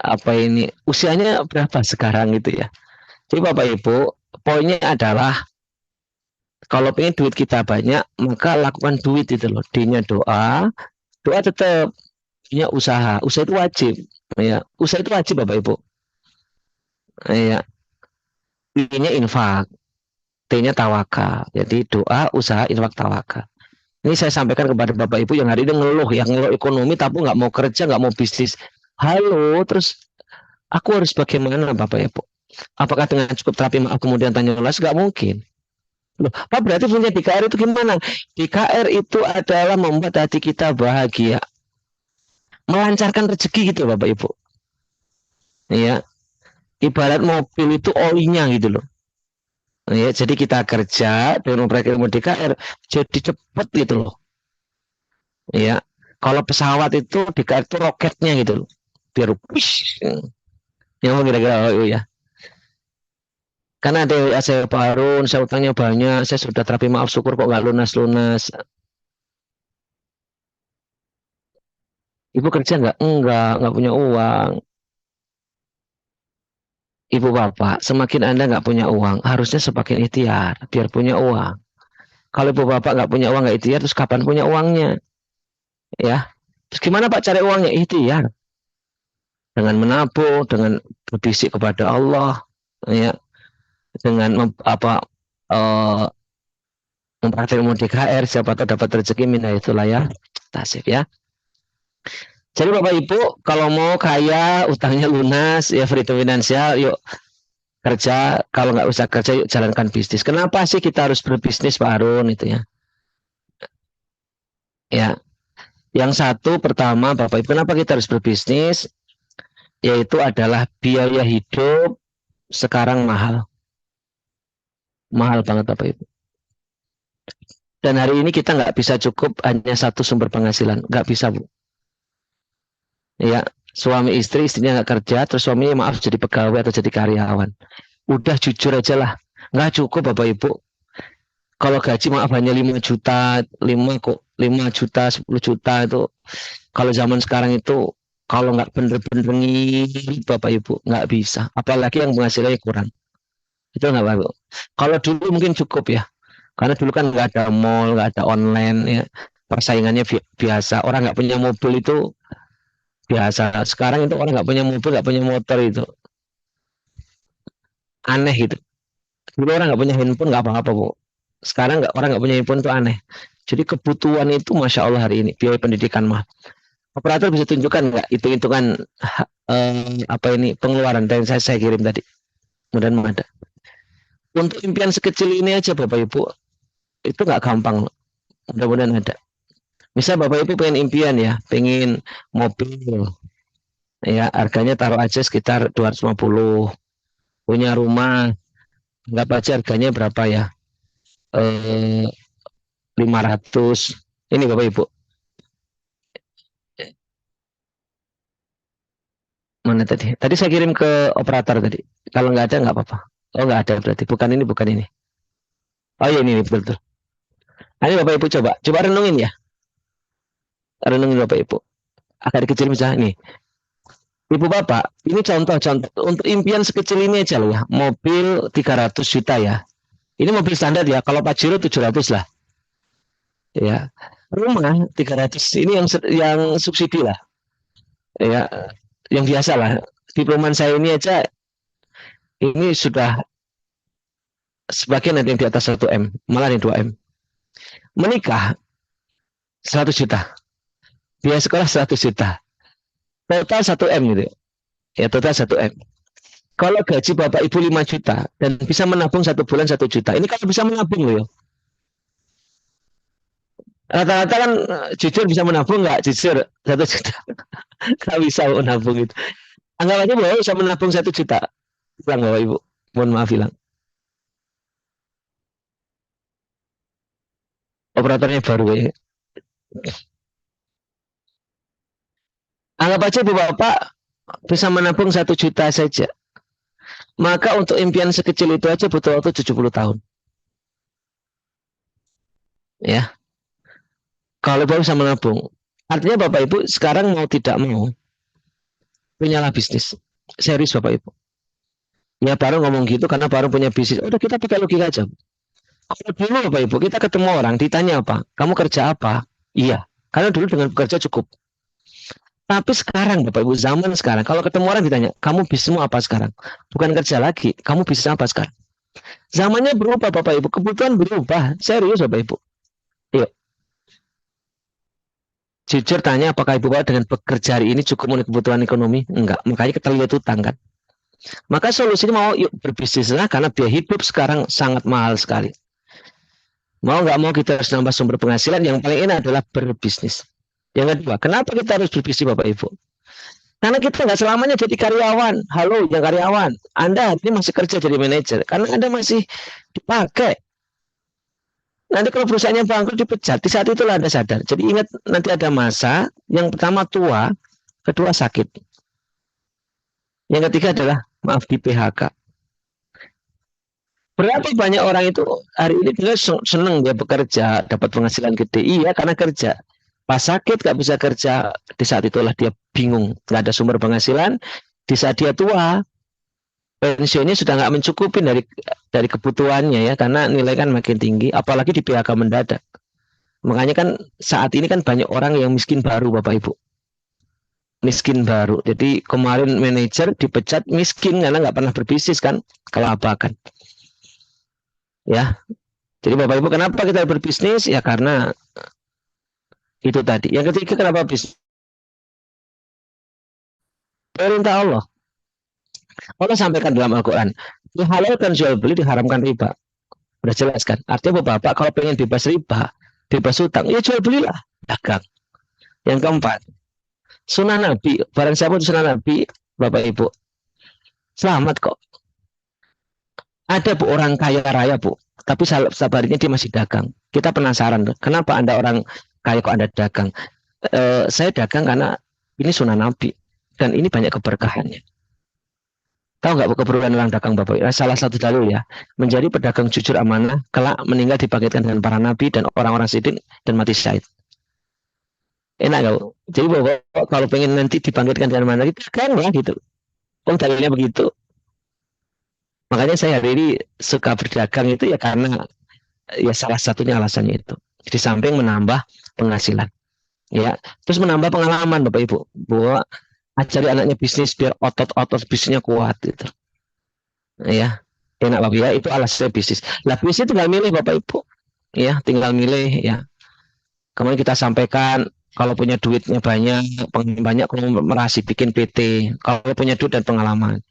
apa ini usianya berapa sekarang gitu ya? Jadi Bapak Ibu, poinnya adalah kalau pengen duit kita banyak, maka lakukan duit itu loh. D-nya doa, doa tetap punya usaha. Usaha itu wajib. Ya, usaha itu wajib Bapak Ibu. Ya, ini infak. T-nya tawakal. Jadi doa, usaha, infak, tawakal. Ini saya sampaikan kepada Bapak Ibu yang hari ini ngeluh, yang ngeluh ekonomi tapi nggak mau kerja, nggak mau bisnis. Halo, terus aku harus bagaimana Bapak Ibu? Apakah dengan cukup terapi maaf kemudian tanya ulas? Nggak mungkin. Loh, Pak berarti punya DKR itu gimana? DKR itu adalah membuat hati kita bahagia, melancarkan rezeki gitu Bapak Ibu. Ya, ibarat mobil itu olinya gitu loh. Ya, jadi kita kerja dengan memperoleh ilmu DKR jadi cepet gitu loh. Ya, kalau pesawat itu DKR itu roketnya gitu loh. Biar push. Ya, kira-kira oh, ya. Karena ada WA saya Pak Harun, saya utangnya banyak, saya sudah terapi maaf syukur kok nggak lunas-lunas. Ibu kerja nggak? Nggak punya uang. Ibu bapak, semakin Anda nggak punya uang, harusnya semakin ikhtiar, biar punya uang. Kalau ibu bapak nggak punya uang, nggak ikhtiar, terus kapan punya uangnya? Ya, terus gimana Pak cari uangnya? Ikhtiar. Dengan menabung, dengan berbisik kepada Allah, ya, dengan eh, mempraktik ilmu DKR, siapa tahu dapat rezeki minta itulah ya, tasik ya. Jadi Bapak Ibu, kalau mau kaya, utangnya lunas, ya freedom finansial, yuk kerja. Kalau nggak usah kerja, yuk jalankan bisnis. Kenapa sih kita harus berbisnis, Pak Harun? Itu ya. Ya, yang satu pertama, Bapak Ibu, kenapa kita harus berbisnis? Yaitu adalah biaya hidup sekarang mahal, mahal banget Bapak Ibu. Dan hari ini kita nggak bisa cukup hanya satu sumber penghasilan, nggak bisa Bu. Ya, suami istri, istrinya nggak kerja, terus suaminya maaf jadi pegawai atau jadi karyawan. Udah jujur aja lah, nggak cukup Bapak Ibu. Kalau gaji maaf hanya 5 juta, 5 juta, 10 juta itu. Kalau zaman sekarang itu, kalau nggak bener-bener ngirit Bapak Ibu, nggak bisa. Apalagi yang penghasilannya kurang. Itu nggak Bapak Ibu. Kalau dulu mungkin cukup ya. Karena dulu kan nggak ada mall, nggak ada online, ya. Persaingannya biasa. Orang nggak punya mobil itu biasa. Sekarang itu orang nggak punya mobil, nggak punya motor itu aneh gitu. Dulu orang nggak punya handphone nggak apa-apa Bu. Sekarang orang nggak punya handphone itu aneh. Jadi kebutuhan itu masya Allah hari ini biaya pendidikan mah. Operator bisa tunjukkan nggak hitung-hitungan apa ini pengeluaran yang saya kirim tadi. Mudah-mudahan ada. Untuk impian sekecil ini aja Bapak Ibu itu nggak gampang. Mudah-mudahan ada. Misal Bapak Ibu pengen impian ya, pengen mobil, ya harganya taruh aja sekitar 250, punya rumah, nggak aja harganya berapa ya, 500. Ini Bapak Ibu, mana tadi? Tadi saya kirim ke operator tadi. Kalau nggak ada nggak apa-apa. Oh nggak ada berarti, bukan ini. Oh iya ini betul. Nah, ini Bapak Ibu coba renungin ya, renungin Bapak Ibu. Agak kecil misalnya nih, Ibu Bapak, ini contoh-contoh untuk impian sekecil ini aja loh ya. Mobil 300 juta ya. Ini mobil standar ya. Kalau Pajero 700 lah. Ya. Rumah 300 ini yang subsidi lah. Ya, yang biasa lah. Diploman saya ini aja ini sudah sebagian nanti yang di atas 1 M, malah yang 2 M. Menikah 100 juta. Biaya sekolah 100 juta. Total 1 M gitu. Ya, total 1 M. Kalau gaji Bapak Ibu 5 juta dan bisa menabung 1 bulan 1 juta. Ini kalau bisa menabung loh ya. Rata-rata kan jujur bisa menabung nggak? Jujur 1 juta. Nggak bisa menabung itu. Anggap aja bahwa bisa menabung 1 juta. Bilang Bapak Ibu. Mohon maaf bilang. Operatornya baru ya. Anggap aja Bu Bapak bisa menabung 1 juta saja. Maka untuk impian sekecil itu aja butuh waktu 70 tahun. Ya. Kalau Bapak bisa menabung. Artinya Bapak Ibu sekarang mau tidak mau punyalah bisnis. Serius Bapak Ibu. Ya baru ngomong gitu karena baru punya bisnis. Udah kita pakai logika aja. Kalau dulu Bapak Ibu kita ketemu orang ditanya apa? Kamu kerja apa? Iya. Karena dulu dengan bekerja cukup. Tapi sekarang Bapak Ibu zaman sekarang kalau ketemu orang ditanya, kamu bisnismu apa sekarang? Bukan kerja lagi, kamu bisnis apa sekarang? Zamannya berubah Bapak Ibu, kebutuhan berubah. Serius Bapak Ibu. Yuk, jujur tanya apakah Ibu Bapak dengan bekerja hari ini cukup memenuhi kebutuhan ekonomi? Enggak, makanya kita lihat utang kan. Maka solusinya mau yuk berbisnislah karena biaya hidup sekarang sangat mahal sekali. Mau nggak mau kita harus nambah sumber penghasilan. Yang paling enak adalah berbisnis. Yang kedua, kenapa kita harus berbisnis Bapak Ibu? Karena kita nggak selamanya jadi karyawan. Halo, yang karyawan. Anda ini masih kerja jadi manajer. Karena Anda masih dipakai. Nanti kalau perusahaannya bangkrut dipecat, di saat itulah Anda sadar. Jadi ingat nanti ada masa, yang pertama tua, kedua sakit. Yang ketiga adalah, maaf, di PHK. Berapa banyak orang itu hari ini dia seneng dia bekerja, dapat penghasilan gede. Iya, karena kerja. Pas sakit gak bisa kerja, di saat itulah dia bingung, gak ada sumber penghasilan. Di saat dia tua, pensiunnya sudah nggak mencukupi dari kebutuhannya ya, karena nilai kan makin tinggi, apalagi di PHK mendadak. Makanya kan saat ini kan banyak orang yang miskin baru Bapak Ibu. Miskin baru. Jadi kemarin manajer dipecat miskin karena nggak pernah berbisnis kan, kelabakan. Ya, jadi Bapak Ibu kenapa kita berbisnis? Ya karena itu tadi. Yang ketiga kenapa bisnis? Perintah Allah. Allah sampaikan dalam Al-Quran. Dihalalkan jual beli, diharamkan riba. Udah jelas kan? Artinya Bapak kalau pengen bebas riba, bebas utang, ya jual belilah. Dagang. Yang keempat, sunnah Nabi. Barang siapa itu sunnah Nabi, Bapak Ibu, selamat kok. Ada Bu orang kaya raya Bu, tapi sabarnya dia masih dagang. Kita penasaran, kenapa Anda orang kaya kok Anda dagang? Saya dagang karena ini sunnah Nabi dan ini banyak keberkahannya. Tahu nggak keberkahan orang dagang Bapak? Salah satu dalil ya, menjadi pedagang jujur amanah, kelak meninggal dibangkitkan dengan para nabi dan orang-orang siddiq dan mati syahid. Enak nggak? Jadi Bapak kalau pengen nanti dibangkitkan dengan mana, dagang lah gitu. Oh dalilnya begitu. Makanya saya hari ini suka berdagang itu ya karena ya salah satunya alasannya itu. Di samping menambah penghasilan, ya, terus menambah pengalaman Bapak Ibu, bahwa ajari anaknya bisnis biar otot-otot bisnisnya kuat gitu. Ya, enak Bapak ya, itu alasannya bisnis. Lah bisnis tinggal milih Bapak Ibu, ya, tinggal milih ya. Kemudian kita sampaikan kalau punya duitnya banyak kalau merasi bikin PT, kalau punya duit dan pengalaman,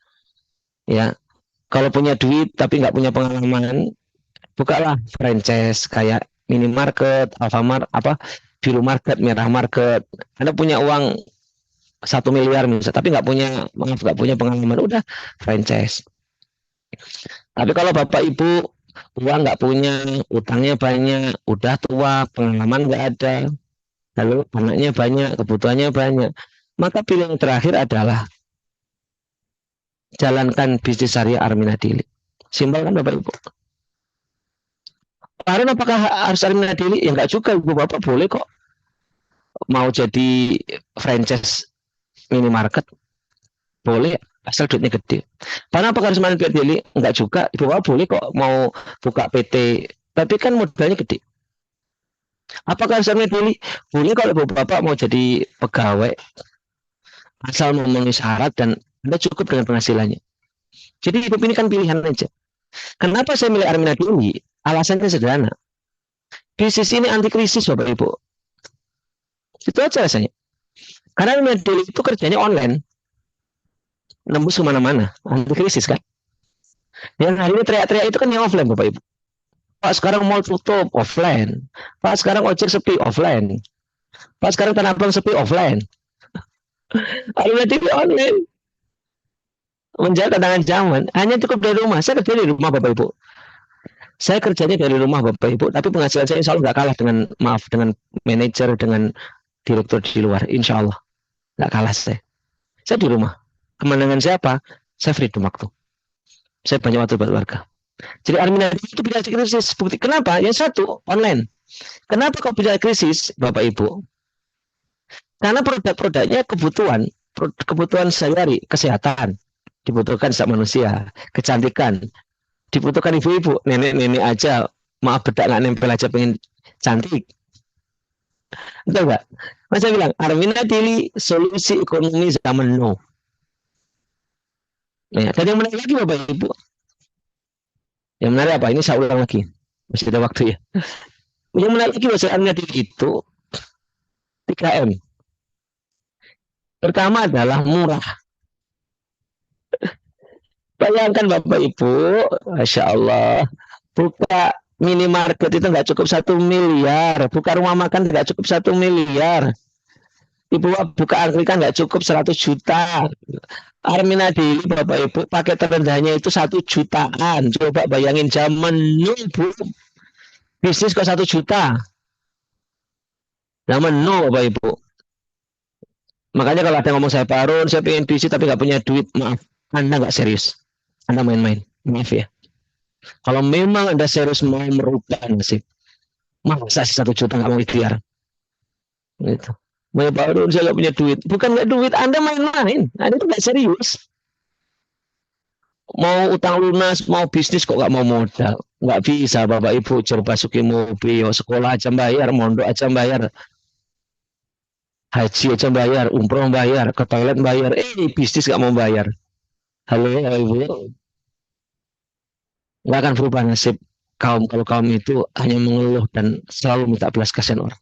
ya. Kalau punya duit tapi nggak punya pengalaman, bukalah franchise kayak minimarket, Alfamart, apa, Biru Market, Merah Market. Anda punya uang 1 miliar misalnya, tapi nggak punya pengalaman, udah franchise. Tapi kalau Bapak Ibu uang nggak punya, utangnya banyak, udah tua, pengalaman nggak ada, lalu anaknya banyak, kebutuhannya banyak, maka pilihan terakhir adalah jalankan bisnis syariah Armin Adili. Simpel kan Bapak Ibu? Kemarin apakah harus Armin Adili? Ya nggak juga, Ibu Bapak boleh kok mau jadi franchise minimarket, boleh asal duitnya gede. Karena apakah harus Armin Adili? Enggak juga, Ibu Bapak boleh kok mau buka PT, tapi kan modalnya gede. Apakah harus Armin Adili? Boleh kalau Ibu Bapak mau jadi pegawai, asal memenuhi syarat dan Anda cukup dengan penghasilannya. Jadi hidup ini kan pilihan aja. Kenapa saya milih Armin Adili? Alasannya sederhana. Bisnis ini anti krisis Bapak Ibu. Itu aja rasanya. Karena Armin Adili itu kerjanya online. Nembus kemana-mana. Anti krisis kan. Yang hari ini teriak-teriak itu kan yang offline Bapak Ibu. Pak sekarang mall tutup, offline. Pak sekarang ojek sepi, offline. Pak sekarang Tanah Abang sepi, offline. Armin Adili online. Menjaga tangan zaman. Hanya cukup dari rumah. Saya kerja di rumah Bapak Ibu. Saya kerjanya dari rumah Bapak Ibu, tapi penghasilan saya insya Allah nggak kalah dengan, maaf, dengan manajer, dengan direktur di luar. Insya Allah nggak kalah saya. Saya di rumah. Kemenangan saya apa? Saya freedom waktu. Saya banyak waktu buat keluarga. Jadi Armin itu bisa krisis. Bukti kenapa? Yang satu online. Kenapa kok bisa krisis, Bapak Ibu? Karena produk-produknya kebutuhan sehari-hari, kesehatan dibutuhkan setiap manusia, kecantikan dibutuhkan ibu-ibu, nenek-nenek aja, maaf bedak nggak nempel aja pengen cantik. Betul nggak? Mas saya bilang, Armin Adili solusi ekonomi zaman now. Ya, dan yang menarik lagi Bapak Ibu, Yang menarik apa? Ini saya ulang lagi. Masih ada waktu ya. Yang menarik lagi bahasa Arab itu 3M. Pertama adalah murah. Bayangkan Bapak Ibu, Masya Allah, buka minimarket itu nggak cukup 1 miliar, buka rumah makan nggak cukup 1 miliar, Ibu buka angkringan nggak cukup 100 juta. Armina Daily Bapak Ibu paket terendahnya itu 1 jutaan. Coba bayangin zaman nol Bu, bisnis kok 1 juta. Zaman nol Bapak Ibu. Makanya kalau ada yang ngomong saya Parun, saya pengen bisnis tapi nggak punya duit, maaf, Anda nggak serius. Anda main-main, maaf ya. Kalau memang Anda serius mau merubah nasib, masa sih 1 juta nggak mau ikhtiar? Gitu. Mau Parun, saya nggak punya duit. Bukan nggak duit, Anda main-main. Anda itu nggak serius. Mau utang lunas, mau bisnis kok nggak mau modal. Nggak bisa Bapak Ibu, Basuki mobil, sekolah aja bayar, mondok aja bayar, haji aja bayar, umroh bayar, ke toilet bayar, bisnis nggak mau bayar. Halo ya Ibu, nggak akan berubah nasib kaum kalau kaum itu hanya mengeluh dan selalu minta belas kasihan orang.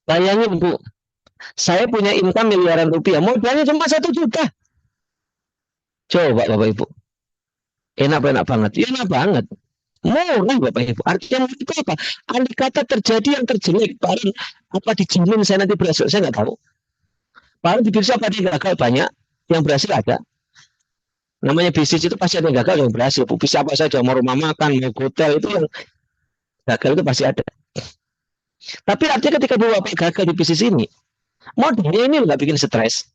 Bayangin Bu, saya punya income miliaran rupiah, modalnya cuma 1 juta. Coba Bapak Ibu, enak banget, ya enak banget. Murah Bapak Ibu. Artinya itu apa? Andai kata terjadi yang terjelek, paling apa dijamin saya nanti berhasil? Saya nggak tahu. Paling di bisnis apa dia gagal banyak, yang berhasil ada. Namanya bisnis itu pasti ada yang gagal, yang berhasil. Bisa apa saja, mau rumah makan, mau hotel, itu yang gagal itu pasti ada. Tapi artinya ketika Bapak gagal di bisnis ini, modalnya ini nggak bikin stres.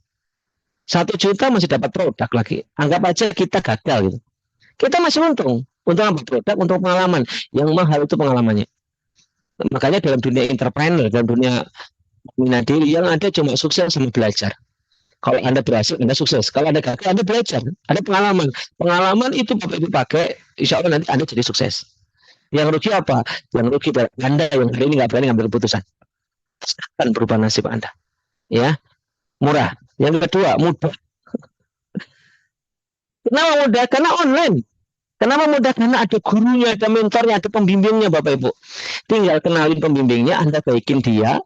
1 juta masih dapat produk lagi. Anggap aja kita gagal gitu. Kita masih untung. Untung apa produk, untuk pengalaman. Yang mahal itu pengalamannya. Makanya dalam dunia entrepreneur, dalam dunia minadiri, yang ada cuma sukses sama belajar. Kalau Anda berhasil, Anda sukses. Kalau Anda gagal, Anda belajar. Ada pengalaman. Pengalaman itu Bapak Ibu pakai, insya Allah nanti Anda jadi sukses. Yang rugi apa? Yang rugi Anda yang hari ini nggak berani ngambil keputusan. Akan berubah nasib Anda. Ya, murah. Yang kedua, mudah. Kenapa mudah? Karena online. Kenapa mudah? Karena ada gurunya, ada mentornya, ada pembimbingnya Bapak Ibu. Tinggal kenalin pembimbingnya, Anda baikin dia,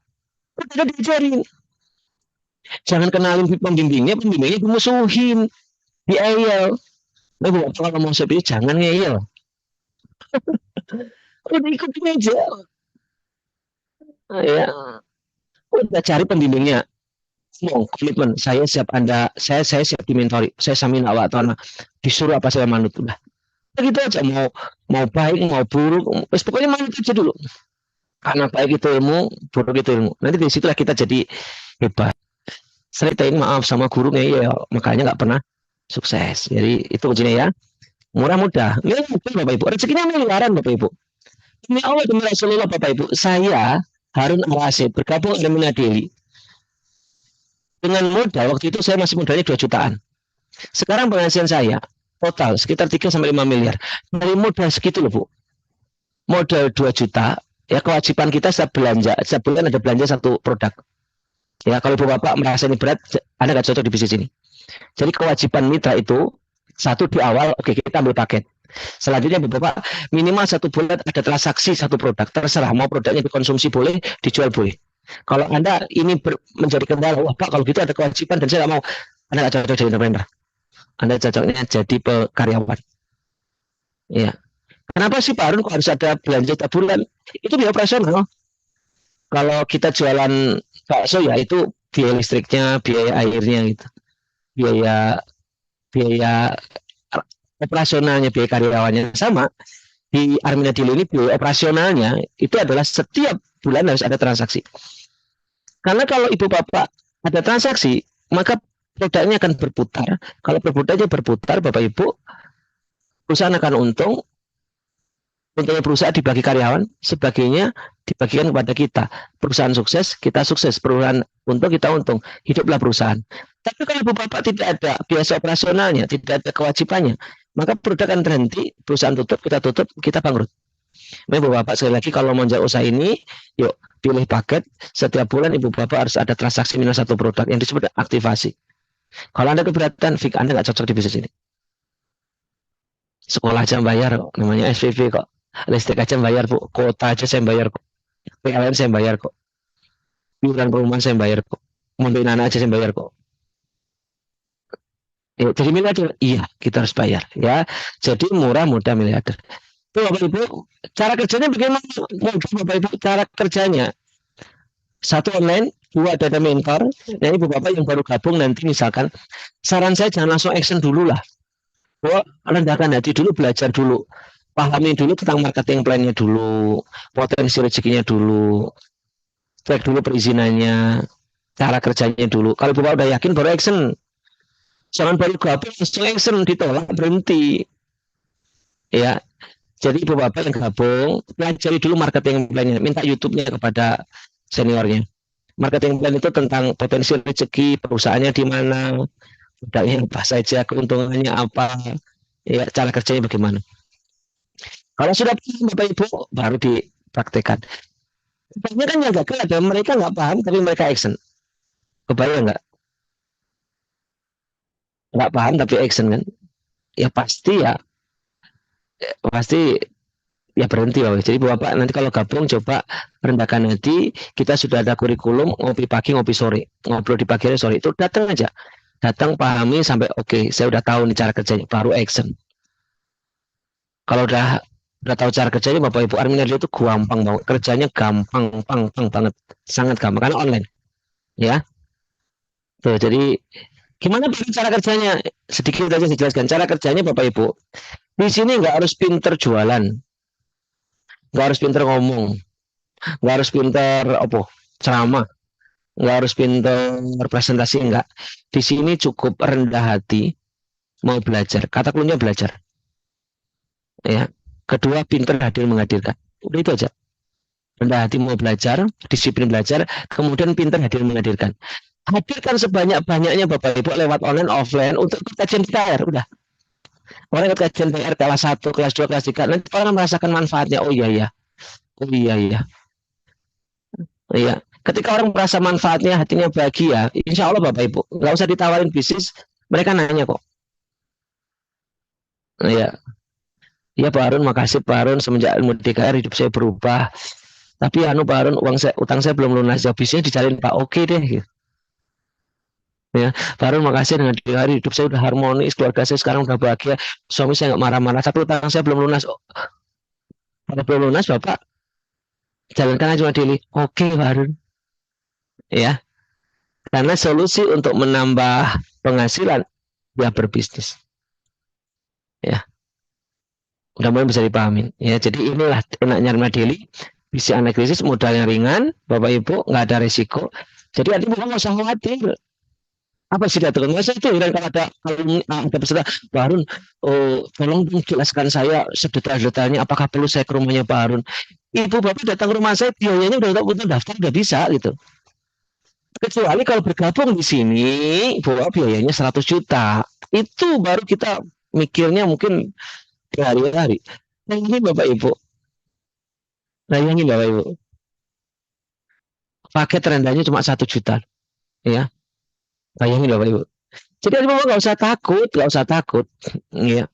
udah diajarin. Jangan kenalin pembimbingnya dimusuhin, diayel. Nah, Bapak kalau mau sepi, jangan ngeyel. Udah ikutin aja. Ya, udah cari pembimbingnya. Mau komitmen, saya siap saya siap dimentori, saya samin awak tanah, disuruh apa saya manut udah. Gitu aja, mau baik mau buruk, pokoknya manut aja dulu. Karena baik itu ilmu, buruk itu ilmu. Nanti di situlah kita jadi hebat. Sering maaf sama gurunya ya, makanya nggak pernah sukses. Jadi itu kuncinya ya. Murah mudah. Ya, Bapak Ibu. Rezekinya miliaran Bapak Ibu. Ini Allah demi Rasulullah Bapak Ibu. Saya Harun Al-Rasyid bergabung dengan Minadeli. Dengan modal waktu itu saya masih modalnya 2 jutaan. Sekarang penghasilan saya total sekitar 3 sampai 5 miliar. Dari modal segitu loh Bu. Modal 2 juta, ya kewajiban kita setiap bulan ada belanja satu produk. Ya kalau Ibu Bapak merasa ini berat, Anda nggak cocok di bisnis ini. Jadi kewajiban mitra itu satu di awal, oke kita ambil paket. Selanjutnya Bapak minimal 1 bulan ada transaksi satu produk, terserah mau produknya dikonsumsi boleh, dijual boleh. Kalau Anda ini menjadi kendala, wah Pak kalau gitu ada kewajiban dan saya nggak mau, Anda nggak cocok jadi entrepreneur. Anda cocoknya jadi karyawan. Ya. Kenapa sih Pak Harun kok harus ada belanja tiap bulan? Itu biaya operasional. Kalau kita jualan bakso ya itu biaya listriknya, biaya airnya gitu. Biaya operasionalnya, biaya karyawannya sama. Di Armina Dili ini biaya operasionalnya itu adalah setiap bulan harus ada transaksi. Karena kalau ibu bapak ada transaksi, maka produknya akan berputar. Kalau produknya berputar, Bapak Ibu, perusahaan akan untung. Untungnya perusahaan dibagi karyawan, sebagainya dibagikan kepada kita. Perusahaan sukses, kita sukses. Perusahaan untung, kita untung. Hiduplah perusahaan. Tapi kalau Bapak tidak ada biasa operasionalnya, tidak ada kewajibannya, maka produk akan berhenti, perusahaan tutup, kita bangkrut. Ibu Bapak sekali lagi kalau mau jalan usaha ini, yuk pilih paket. Setiap bulan Ibu Bapak harus ada transaksi minus satu produk yang disebut aktivasi. Kalau Anda keberatan, Anda nggak cocok di bisnis ini. Sekolah aja bayar kok, namanya SPP kok. Listrik aja bayar, Bu. Kuota aja saya bayar kok. PLN saya bayar kok. Iuran perumahan saya bayar kok. Mondok anak aja saya bayar kok. Ya, jadi miliarder, iya kita harus bayar ya. Jadi murah mudah miliarder. Itu Bapak Ibu, cara kerjanya bagaimana? Mudah Bapak Ibu, cara kerjanya. Satu online, dua data mentor. Nah Ibu Bapak yang baru gabung nanti misalkan, saran saya jangan langsung action dulu lah. Bahwa rendahkan hati dulu, belajar dulu. Pahami dulu tentang marketing plan-nya dulu, potensi rezekinya dulu, cek dulu perizinannya, cara kerjanya dulu. Kalau Bapak udah yakin baru action. Jangan baru gabung langsung action, ditolak berhenti. Ya, jadi Ibu Bapak yang gabung, pelajari dulu marketing plan-nya, minta YouTube-nya kepada seniornya. Marketing plan itu tentang potensi rezeki, perusahaannya di mana, modalnya apa saja, keuntungannya apa, ya cara kerjanya bagaimana. Kalau sudah paham Bapak Ibu, baru dipraktekkan. Banyak kan yang gagal ada mereka nggak paham tapi mereka action. Kebayang nggak paham tapi action kan? Ya pasti ya berhenti Bapak. Jadi Bapak nanti kalau gabung coba rendahkan hati, kita sudah ada kurikulum ngopi pagi ngopi sore, ngobrol di pagi sore itu datang aja. Datang pahami sampai oke, saya udah tahu nih cara kerjanya, baru action. Kalau udah tahu cara kerjanya Bapak Ibu admin itu gampang banget, kerjanya gampang banget, sangat gampang karena online ya. Tuh, jadi gimana cara kerjanya? Sedikit aja saya jelaskan cara kerjanya Bapak Ibu. Di sini nggak harus pinter jualan, nggak harus pinter ngomong, nggak harus pinter apa ceramah, nggak harus pinter presentasi, nggak. Di sini cukup rendah hati, mau belajar. Kata kuncinya belajar. Ya. Kedua, pinter hadir menghadirkan. Udah itu aja. Rendah hati mau belajar, disiplin belajar, kemudian pinter hadir menghadirkan. Hadirkan sebanyak-banyaknya Bapak Ibu lewat online, offline untuk kajian PR. Udah. Orang ikut kajian PR kelas 1, kelas 2, kelas 3. Nanti orang merasakan manfaatnya. Oh iya, iya. Oh iya, iya. Iya. Ketika orang merasa manfaatnya, hatinya bahagia, insya Allah Bapak Ibu, nggak usah ditawarin bisnis, mereka nanya kok. Iya, iya Pak Harun, makasih Pak Harun, semenjak ilmu DKR hidup saya berubah. Tapi anu Pak Harun, utang saya belum lunas, ya bisnisnya dicariin Pak, oke deh. Gitu. Ya, Pak Harun makasih dengan DKR hidup saya udah harmonis, keluarga saya sekarang udah bahagia, suami saya nggak marah-marah, tapi utang saya belum lunas. Oh, kalau belum lunas Bapak, jalankan aja Dili. Oke Pak Harun, ya. Karena solusi untuk menambah penghasilan ya berbisnis. Ya, mudah-mudahan bisa dipahamin. Ya, jadi inilah enaknya Madeli. Visi analisis modalnya ringan, Bapak Ibu nggak ada risiko. Jadi artinya nggak usah khawatir. Apa sih datang? Masa itu dan kalau ada peserta, Pak Harun, oh, tolong jelaskan saya sedetail-detailnya. Apakah perlu saya ke rumahnya Pak Harun? Ibu Bapak datang ke rumah saya, biayanya udah daftar udah bisa gitu. Kecuali kalau bergabung di sini, bahwa biayanya 100 juta. Itu baru kita mikirnya mungkin berhari-hari. Nah ini Bapak Ibu, nah ini Bapak Ibu, paket rendahnya cuma 1 juta, ya. Bayangin Bapak Ibu. Jadi Bapak nggak usah takut, nggak usah takut, ya.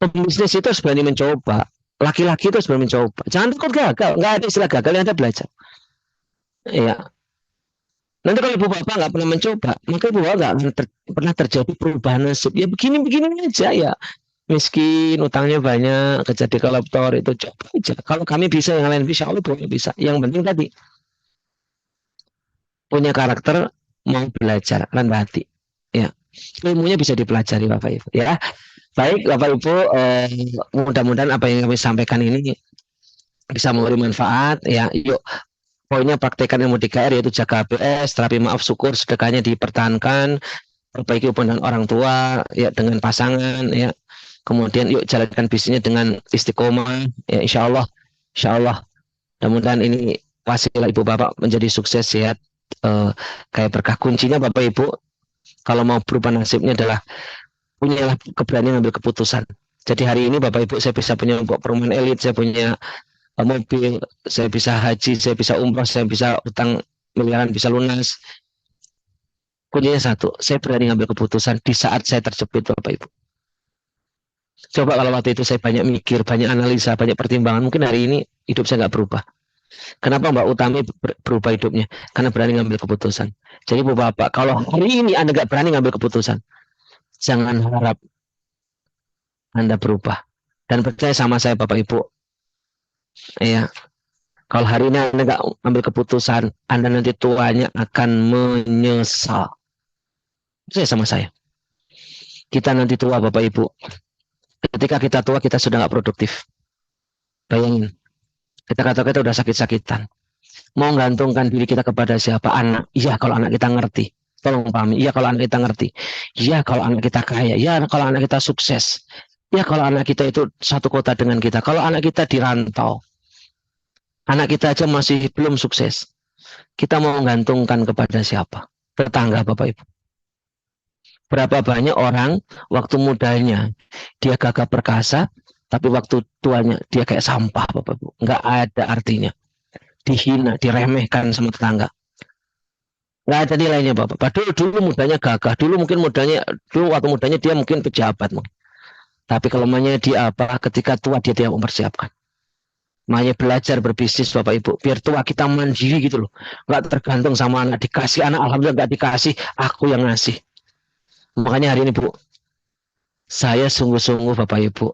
Pembisnis itu harus berani mencoba. Laki-laki itu harus berani mencoba. Jangan takut gagal, nggak ada istilah gagal yang ada belajar. Ya. Nanti kalau ibu bapak nggak pernah mencoba, maka ibu bapak nggak akan pernah terjadi perubahan nasib. Ya begini-begini aja ya. Miskin, utangnya banyak, kerja di kolektor itu coba aja. Kalau kami bisa, yang lain bisa, Allah boleh bisa. Yang penting tadi punya karakter, mau belajar, rendah hati. Ya, ilmunya bisa dipelajari Bapak Ibu. Ya, baik Bapak Ibu, mudah-mudahan apa yang kami sampaikan ini bisa memberi manfaat. Ya, yuk poinnya praktekkan ilmu 3R yaitu jaga HBS, terapi maaf syukur, sedekahnya dipertahankan, perbaiki hubungan orang tua, ya dengan pasangan, ya. Kemudian yuk jalankan bisnisnya dengan istiqomah, ya insya Allah, mudah-mudahan ini wasilah ibu bapak menjadi sukses sehat, kayak berkah kuncinya Bapak Ibu kalau mau berubah nasibnya adalah punyalah keberanian ambil keputusan. Jadi hari ini Bapak Ibu saya bisa punya perumahan elit, saya punya mobil, saya bisa haji, saya bisa umroh, saya bisa utang miliaran bisa lunas. Kuncinya satu, saya berani ambil keputusan di saat saya terjepit Bapak Ibu. Coba kalau waktu itu saya banyak mikir, banyak analisa, banyak pertimbangan, mungkin hari ini hidup saya nggak berubah. Kenapa Mbak Utami berubah hidupnya? Karena berani ngambil keputusan. Jadi Bapak, kalau hari ini Anda nggak berani ngambil keputusan, jangan harap Anda berubah. Dan percaya sama saya Bapak Ibu, ya, kalau hari ini Anda nggak ambil keputusan, Anda nanti tuanya akan menyesal. Percaya sama saya. Kita nanti tua Bapak Ibu. Ketika kita tua, kita sudah nggak produktif. Bayangin, kita kata kita udah sakit-sakitan. Mau gantungkan diri kita kepada siapa? Anak. Iya kalau anak kita ngerti. Tolong pahami. Iya kalau anak kita ngerti. Iya kalau anak kita kaya. Iya kalau anak kita sukses. Iya kalau anak kita itu satu kota dengan kita. Kalau anak kita di rantau. Anak kita aja masih belum sukses. Kita mau menggantungkan kepada siapa? Tetangga Bapak Ibu. Berapa banyak orang waktu mudanya dia gagah perkasa, tapi waktu tuanya dia kayak sampah Bapak Ibu. Nggak ada artinya. Dihina, diremehkan sama tetangga. Nggak ada nilainya Bapak. Padahal dulu mudanya gagah. Dulu waktu mudanya dia mungkin pejabat. Tapi kelemahannya dia apa? Ketika tua dia tidak mempersiapkan. Makanya belajar berbisnis Bapak Ibu. Biar tua kita mandiri gitu loh. Nggak tergantung sama anak. Dikasih anak, alhamdulillah nggak dikasih. Aku yang ngasih. Makanya hari ini Bu, saya sungguh-sungguh Bapak Ibu.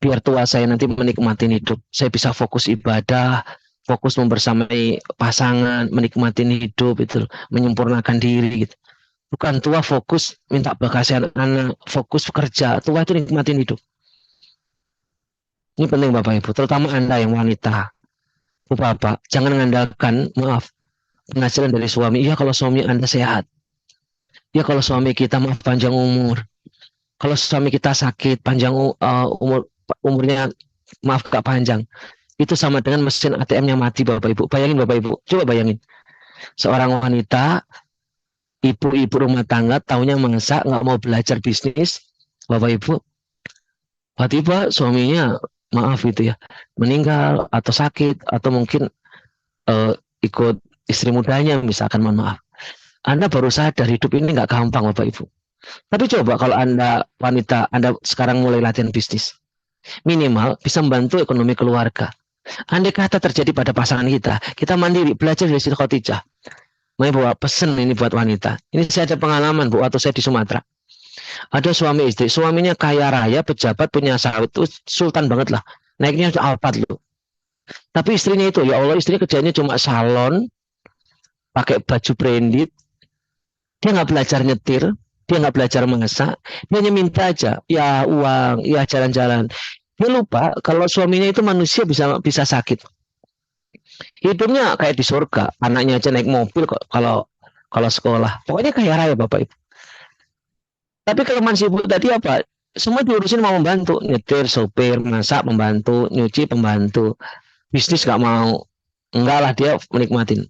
Biar tua saya nanti menikmati hidup. Saya bisa fokus ibadah, fokus membersamai pasangan, menikmati hidup, itu menyempurnakan diri gitu. Bukan tua fokus minta bekasi anak-anak, fokus kerja. Tua itu nikmatin hidup. Ini penting Bapak Ibu, terutama Anda yang wanita. Bapak, jangan mengandalkan, maaf, penghasilan dari suami. Iya kalau suami Anda sehat. Iya kalau suami kita maaf panjang umur. Kalau suami kita sakit, panjang umurnya maaf gak panjang. Itu sama dengan mesin ATM-nya mati Bapak Ibu. Bayangin Bapak Ibu, coba bayangin. Seorang wanita, ibu-ibu rumah tangga, taunya masak, nggak mau belajar bisnis. Bapak Ibu, tiba-tiba suaminya, maaf itu ya, meninggal atau sakit, atau mungkin ikut istri mudanya, misalkan, mohon maaf. Anda baru sadar hidup ini nggak gampang Bapak Ibu. Tapi coba kalau Anda wanita, Anda sekarang mulai latihan bisnis. Minimal bisa membantu ekonomi keluarga. Andai kata terjadi pada pasangan kita mandiri, belajar dari Siti Khadijah. Mau bawa pesen ini buat wanita. Ini saya ada pengalaman Bu, waktu saya di Sumatera. Ada suami istri, suaminya kaya raya, pejabat, punya sawit, itu sultan banget lah. Naiknya Alphard loh. Tapi istrinya itu, ya Allah, istrinya kerjanya cuma salon, pakai baju branded, dia nggak belajar nyetir, dia nggak belajar masak, dia hanya minta aja, ya uang, ya jalan-jalan. Dia lupa kalau suaminya itu manusia bisa sakit. Hidupnya kayak di surga, anaknya aja naik mobil kok kalau sekolah. Pokoknya kaya raya Bapak Ibu. Tapi kelemahan si ibu tadi apa? Semua diurusin mau membantu, nyetir, sopir, masak, membantu, nyuci, pembantu. Bisnis nggak mau. Enggak lah, dia menikmatin.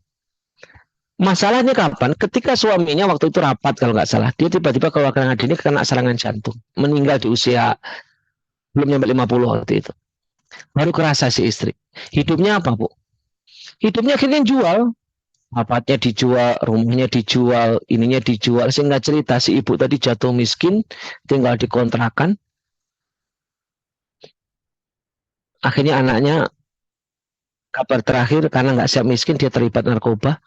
Masalahnya kapan? Ketika suaminya waktu itu rapat kalau nggak salah, dia tiba-tiba kalau ini kena serangan jantung, meninggal di usia belum nyampe 50 waktu itu. Baru kerasa si istri. Hidupnya apa Bu? Hidupnya akhirnya jual. Aparatnya dijual, rumahnya dijual, ininya dijual. Sehingga cerita si ibu tadi jatuh miskin, tinggal di kontrakan. Akhirnya anaknya kabar terakhir karena nggak siap miskin dia terlibat narkoba.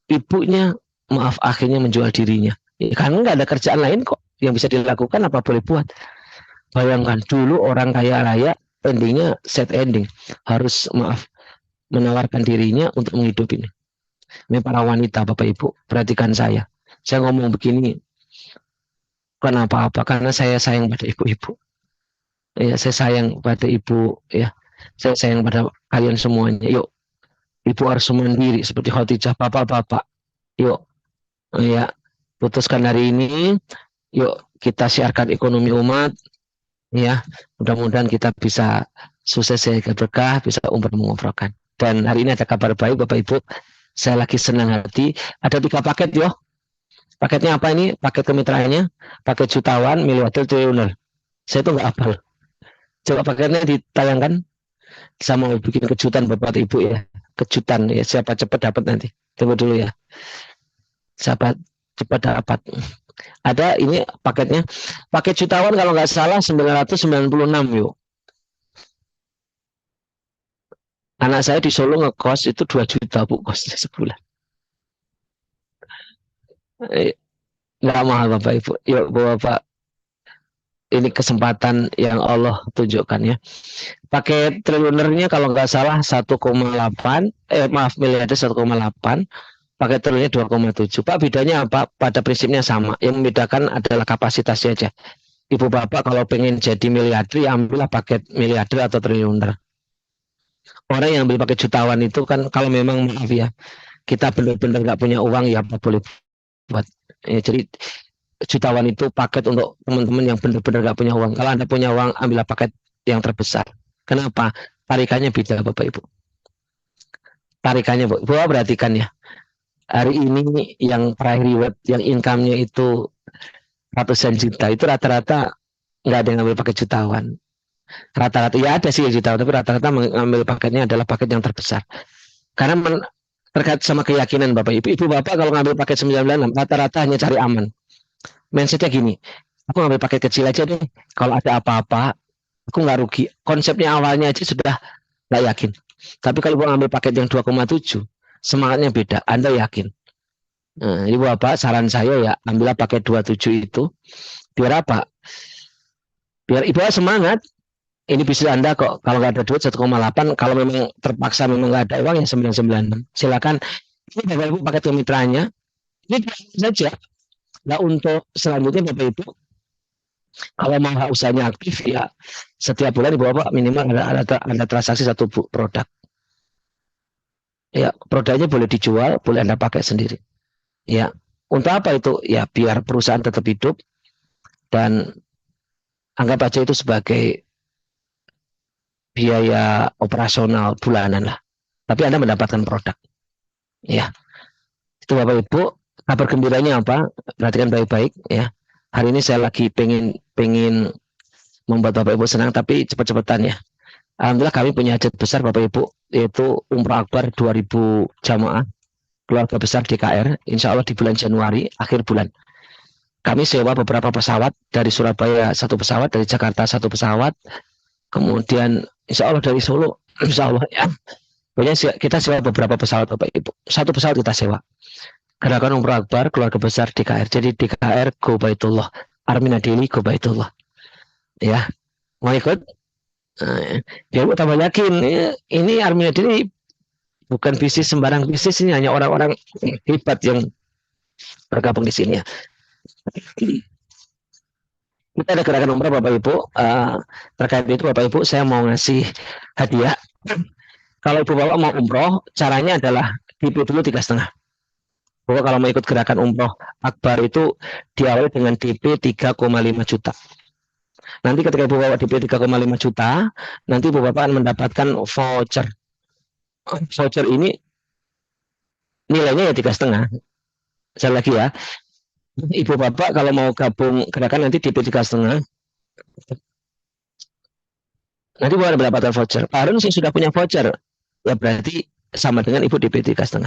Ibunya maaf akhirnya menjual dirinya. Ya, karena nggak ada kerjaan lain kok yang bisa dilakukan, apa boleh buat. Bayangkan dulu orang kaya raya endingnya set ending, harus maaf menawarkan dirinya untuk menghidupi ini. Ini para wanita Bapak Ibu, perhatikan saya ngomong begini kenapa apa, karena saya sayang pada ibu-ibu ya, saya sayang pada ibu ya, saya sayang pada kalian semuanya. Yuk, ibu harus mandiri seperti Khadijah. Bapak-bapak, yuk ya, putuskan hari ini, yuk kita siarkan ekonomi umat ya, mudah-mudahan kita bisa sukses ya, berkah, bisa umroh mengumrohkan. Dan hari ini ada kabar baik Bapak Ibu, saya lagi senang hati, ada 3 paket yo. Paketnya apa ini? Paket kemitraannya, paket jutawan, miliarder, triliuner. Saya tuh nggak hafal. Coba paketnya ditayangkan, sama mau bikin kejutan Bapak Ibu ya. Kejutan ya, siapa cepat dapat nanti. Tunggu dulu ya. Siapa cepat dapat. Ada ini paketnya. Paket jutawan kalau nggak salah 996 yuk. Anak saya di Solo ngekos itu 2 juta bu kosnya sebulan. Nggak mahal Bapak Ibu. Yuk Bapak, ini kesempatan yang Allah tunjukkan ya. Paket triliunernya kalau nggak salah 1,8, maaf miliarder 1,8, paket triliunnya 2,7. Pak, bedanya apa? Pada prinsipnya sama. Yang membedakan adalah kapasitasnya aja. Ibu Bapak kalau pengen jadi miliarder, ya ambillah paket miliarder atau triliuner. Orang yang ambil paket jutawan itu kan kalau memang maaf ya, kita benar-benar nggak punya uang ya apa boleh buat. Ya, jadi jutawan itu paket untuk teman-teman yang benar-benar nggak punya uang. Kalau Anda punya uang, ambillah paket yang terbesar. Kenapa? Tarikannya beda Bapak Ibu. Tarikannya Bapak perhatikan ya. Hari ini yang prime reward, yang income-nya itu ratusan juta, itu rata-rata nggak ada yang ngambil paket jutawan. Rata-rata ya ada sih yang jutawan, tapi rata-rata mengambil paketnya adalah paket yang terbesar. Karena terkait sama keyakinan Bapak Ibu. Ibu Bapak kalau ngambil paket 96, rata-rata hanya cari aman. Mindsetnya gini, aku ngambil paket kecil aja deh. Kalau ada apa-apa, aku nggak rugi. Konsepnya awalnya aja sudah nggak yakin. Tapi kalau Ibu ngambil paket yang 2,7, semangatnya beda. Anda yakin. Nah, Ibu Bapak, saran saya ya, ambillah paket 27 itu. Biar apa? Biar Ibu semangat. Ini bisa Anda kok, kalau nggak ada duit 1,8, kalau memang terpaksa memang nggak ada uang ya 996. Silakan. Ini Bapak Ibu paket kemitraannya. Ini saja. Nah untuk selanjutnya Bapak Ibu, kalau mau usahanya aktif ya setiap bulan Ibu Bapak minimal ada transaksi satu produk. Ya produknya boleh dijual, boleh Anda pakai sendiri. Ya untuk apa itu? Ya biar perusahaan tetap hidup dan anggap aja itu sebagai biaya operasional bulanan lah. Tapi Anda mendapatkan produk. Ya itu Bapak Ibu. Kabar gembiranya apa? Perhatikan baik-baik ya. Hari ini saya lagi pengen membuat Bapak Ibu senang, tapi cepat-cepatan ya. Alhamdulillah kami punya hajat besar Bapak Ibu, yaitu Umrah Akbar 2000 jamaah keluarga besar DKR, insya Allah di bulan Januari, akhir bulan. Kami sewa beberapa pesawat, dari Surabaya satu pesawat, dari Jakarta satu pesawat, kemudian insya Allah dari Solo, insya Allah ya. Pokoknya kita sewa beberapa pesawat Bapak Ibu, satu pesawat kita sewa. Gerakan Umrah Akbar keluarga besar DKR, jadi DKR Go Baitullah, Armina Deli Go Baitullah. Ya, mau ikut? Biar tambah yakin ini Armina Deli bukan bisnis sembarang bisnis, ini hanya orang-orang hebat yang bergabung di sini ya. Kita ada gerakan umrah Bapak Ibu. Terkait itu Bapak Ibu saya mau ngasih hadiah. Kalau Ibu Bapak mau umroh, caranya adalah DP dulu 3,5. Bapak kalau mau ikut gerakan umroh Akbar itu diawali dengan DP 3,5 juta. Nanti ketika Ibu Bapak DP 3,5 juta, nanti Ibu Bapak akan mendapatkan voucher. Voucher ini nilainya ya 3,5. Sekali lagi ya, Ibu Bapak kalau mau gabung gerakan nanti DP 3,5. Nanti Bapak mendapatkan voucher. Harun sih sudah punya voucher, ya berarti sama dengan Ibu DP 3,5.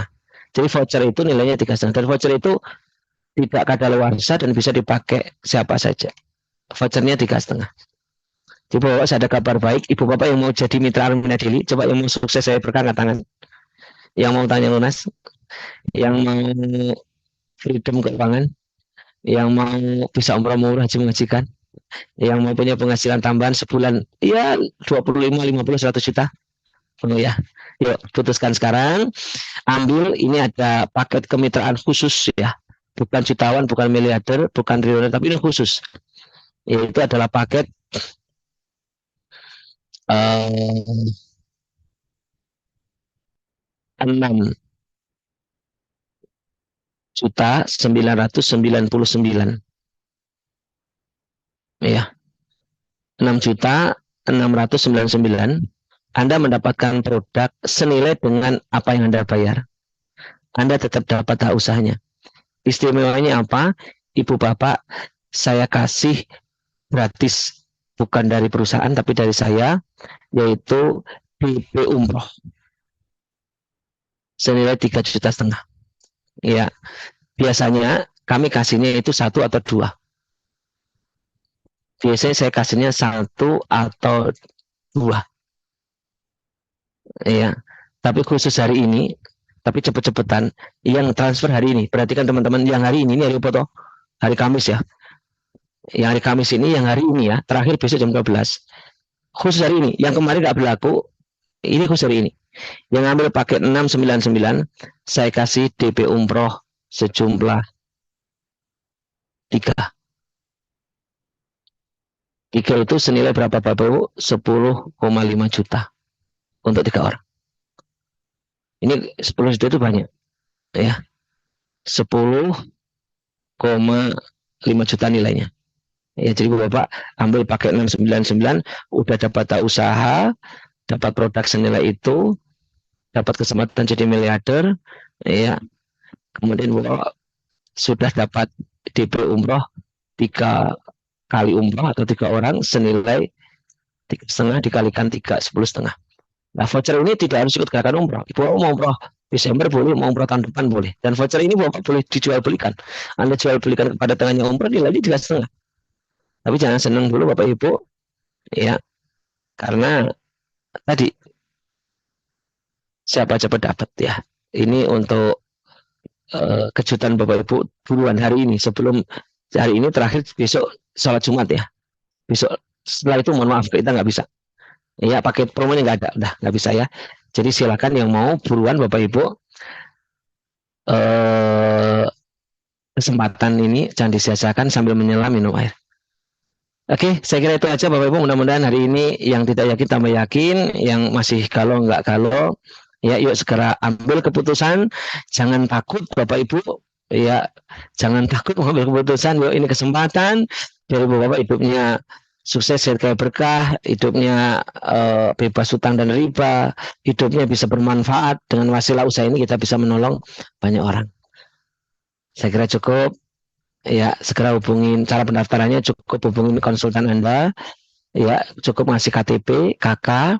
Jadi voucher itu nilainya 3,5. Dan voucher itu tidak kadaluarsa dan bisa dipakai siapa saja. Vouchernya 3,5. Jadi Bapak saya ada kabar baik. Ibu Bapak yang mau jadi mitra Armina Deli, coba yang mau sukses saya berangkat tangan. Yang mau tanya lunas, yang mau freedom keuangan, yang mau bisa umrah murah haji mengajikan, yang mau punya penghasilan tambahan sebulan ya 25, 50, 100 juta. Oh ya, yuk putuskan sekarang. Ambil, ini ada paket kemitraan khusus ya, bukan jutawan, bukan miliarder, bukan triliuner, tapi ini khusus. Itu adalah paket 6.999 ya, 6.699. Anda mendapatkan produk senilai dengan apa yang Anda bayar. Anda tetap dapat hak usahanya. Istimewanya apa? Ibu Bapak saya kasih gratis, bukan dari perusahaan tapi dari saya, yaitu DP umroh senilai 3,5 juta. Ya, biasanya kami kasihnya itu 1 atau 2. Biasanya saya kasihnya 1 atau 2. Ya. Tapi khusus hari ini, tapi cepet-cepetan, yang transfer hari ini. Perhatikan teman-teman, yang hari ini hari foto, hari Kamis ya. Yang hari Kamis ini, yang hari ini ya, terakhir besok jam 12. Khusus hari ini, yang kemarin nggak berlaku, ini khusus hari ini. Yang ambil paket 699, saya kasih DP umroh sejumlah 3. 3 itu senilai berapa Bapak Ibu? 10,5 juta untuk 3 orang. Ini 10 juta itu banyak. Ya, 10,5 juta nilainya. Ya, jadi Bapak ambil pakai 699, udah dapat usaha, dapat produk senilai itu, dapat kesempatan jadi miliarder, ya. Kemudian Bapak sudah dapat DP umroh 3 kali umroh atau 3 orang senilai 3,5 dikalikan 3, 10,5. Nah, voucher ini tidak harus ikut gerakan umroh. Ibu mau umroh Desember boleh, mau umroh tahun depan boleh. Dan voucher ini Bapak boleh dijual belikan. Anda jual belikan kepada tangannya umroh, nilainya 3,5. Tapi jangan senang dulu Bapak Ibu, ya, karena tadi siapa cepat dapat ya. Ini untuk kejutan Bapak Ibu buruan hari ini, sebelum hari ini terakhir besok sholat Jumat ya. Besok setelah itu mohon maaf kita nggak bisa. Ya, paket promonya nggak ada, udah nggak bisa ya. Jadi silakan yang mau buruan Bapak Ibu, kesempatan ini jangan disia-siakan sambil menyelam minum air. Oke, saya kira itu aja Bapak Ibu. Mudah-mudahan hari ini yang tidak yakin tambah yakin, yang masih galau nggak galau, ya yuk segera ambil keputusan. Jangan takut Bapak Ibu, ya jangan takut mengambil keputusan. Yuk, ini kesempatan dari Bapak hidupnya sukses, serta berkah, hidupnya bebas hutang dan riba, hidupnya bisa bermanfaat. Dengan wasilah usaha ini kita bisa menolong banyak orang. Saya kira cukup. Ya, segera hubungin, cara pendaftarannya cukup hubungin konsultan Anda, ya, cukup ngasih KTP, KK,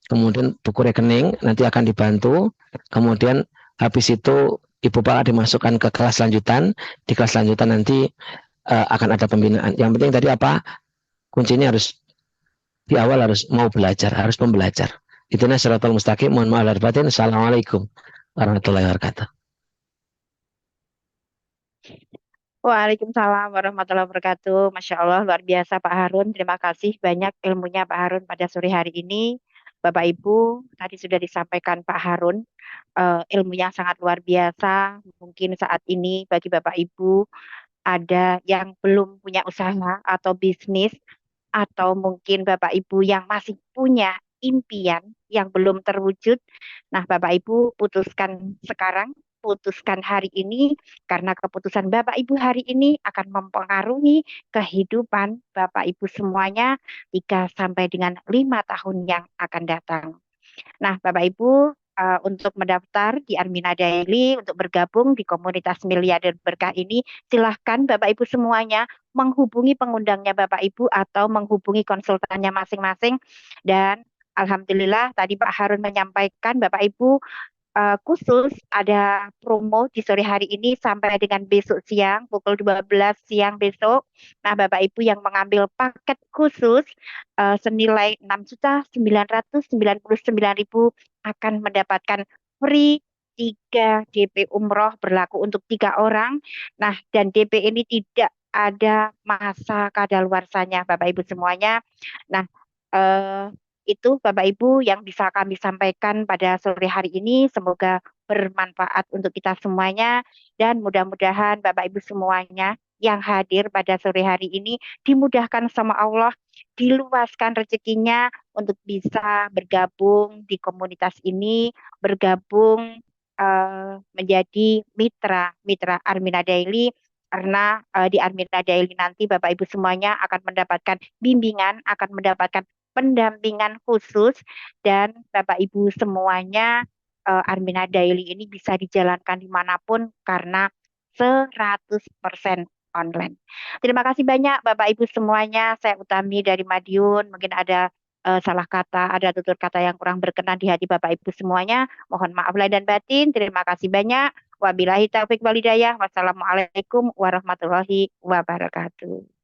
kemudian buku rekening, nanti akan dibantu. Kemudian habis itu Ibu Pak dimasukkan ke kelas lanjutan, di kelas lanjutan nanti akan ada pembinaan. Yang penting tadi apa? Kuncinya harus di awal harus mau belajar, harus pembelajar. Itulah Shiratal Mustaqim. Mohon maaf lahir batin. Assalamualaikum warahmatullahi wabarakatuh. Waalaikumsalam warahmatullahi wabarakatuh. Masya Allah, luar biasa Pak Harun. Terima kasih banyak ilmunya Pak Harun pada sore hari ini. Bapak Ibu, tadi sudah disampaikan Pak Harun, ilmu yang sangat luar biasa. Mungkin saat ini bagi Bapak Ibu ada yang belum punya usaha atau bisnis, atau mungkin Bapak Ibu yang masih punya impian yang belum terwujud. Nah, Bapak Ibu putuskan sekarang, putuskan hari ini, karena keputusan Bapak Ibu hari ini akan mempengaruhi kehidupan Bapak Ibu semuanya 3 sampai dengan 5 tahun yang akan datang. Nah, Bapak Ibu, untuk mendaftar di Armina Daily, untuk bergabung di komunitas Miliarder Berkah ini, silahkan Bapak Ibu semuanya menghubungi pengundangnya Bapak Ibu atau menghubungi konsultannya masing-masing. Dan Alhamdulillah tadi Pak Harun menyampaikan Bapak Ibu khusus ada promo di sore hari ini sampai dengan besok siang pukul 12 siang besok. Nah, Bapak Ibu yang mengambil paket khusus senilai 6.999.000 akan mendapatkan free 3 DP umroh berlaku untuk 3 orang. Nah, dan DP ini tidak ada masa kadaluarsanya Bapak Ibu semuanya. Nah, eh, itu Bapak Ibu yang bisa kami sampaikan pada sore hari ini. Semoga bermanfaat untuk kita semuanya dan mudah-mudahan Bapak Ibu semuanya yang hadir pada sore hari ini dimudahkan sama Allah, diluaskan rezekinya untuk bisa bergabung di komunitas ini, bergabung menjadi mitra Armina Daily, karena di Armina Daily nanti Bapak Ibu semuanya akan mendapatkan bimbingan, akan mendapatkan pendampingan khusus, dan Bapak Ibu semuanya Armina Daily ini bisa dijalankan dimanapun karena 100% online. Terima kasih banyak Bapak Ibu semuanya. Saya Utami dari Madiun. Mungkin ada salah kata, ada tutur kata yang kurang berkenan di hati Bapak Ibu semuanya. Mohon maaf lahir dan batin. Terima kasih banyak. Wabillahi taufik wal hidayah. Wassalamualaikum warahmatullahi wabarakatuh.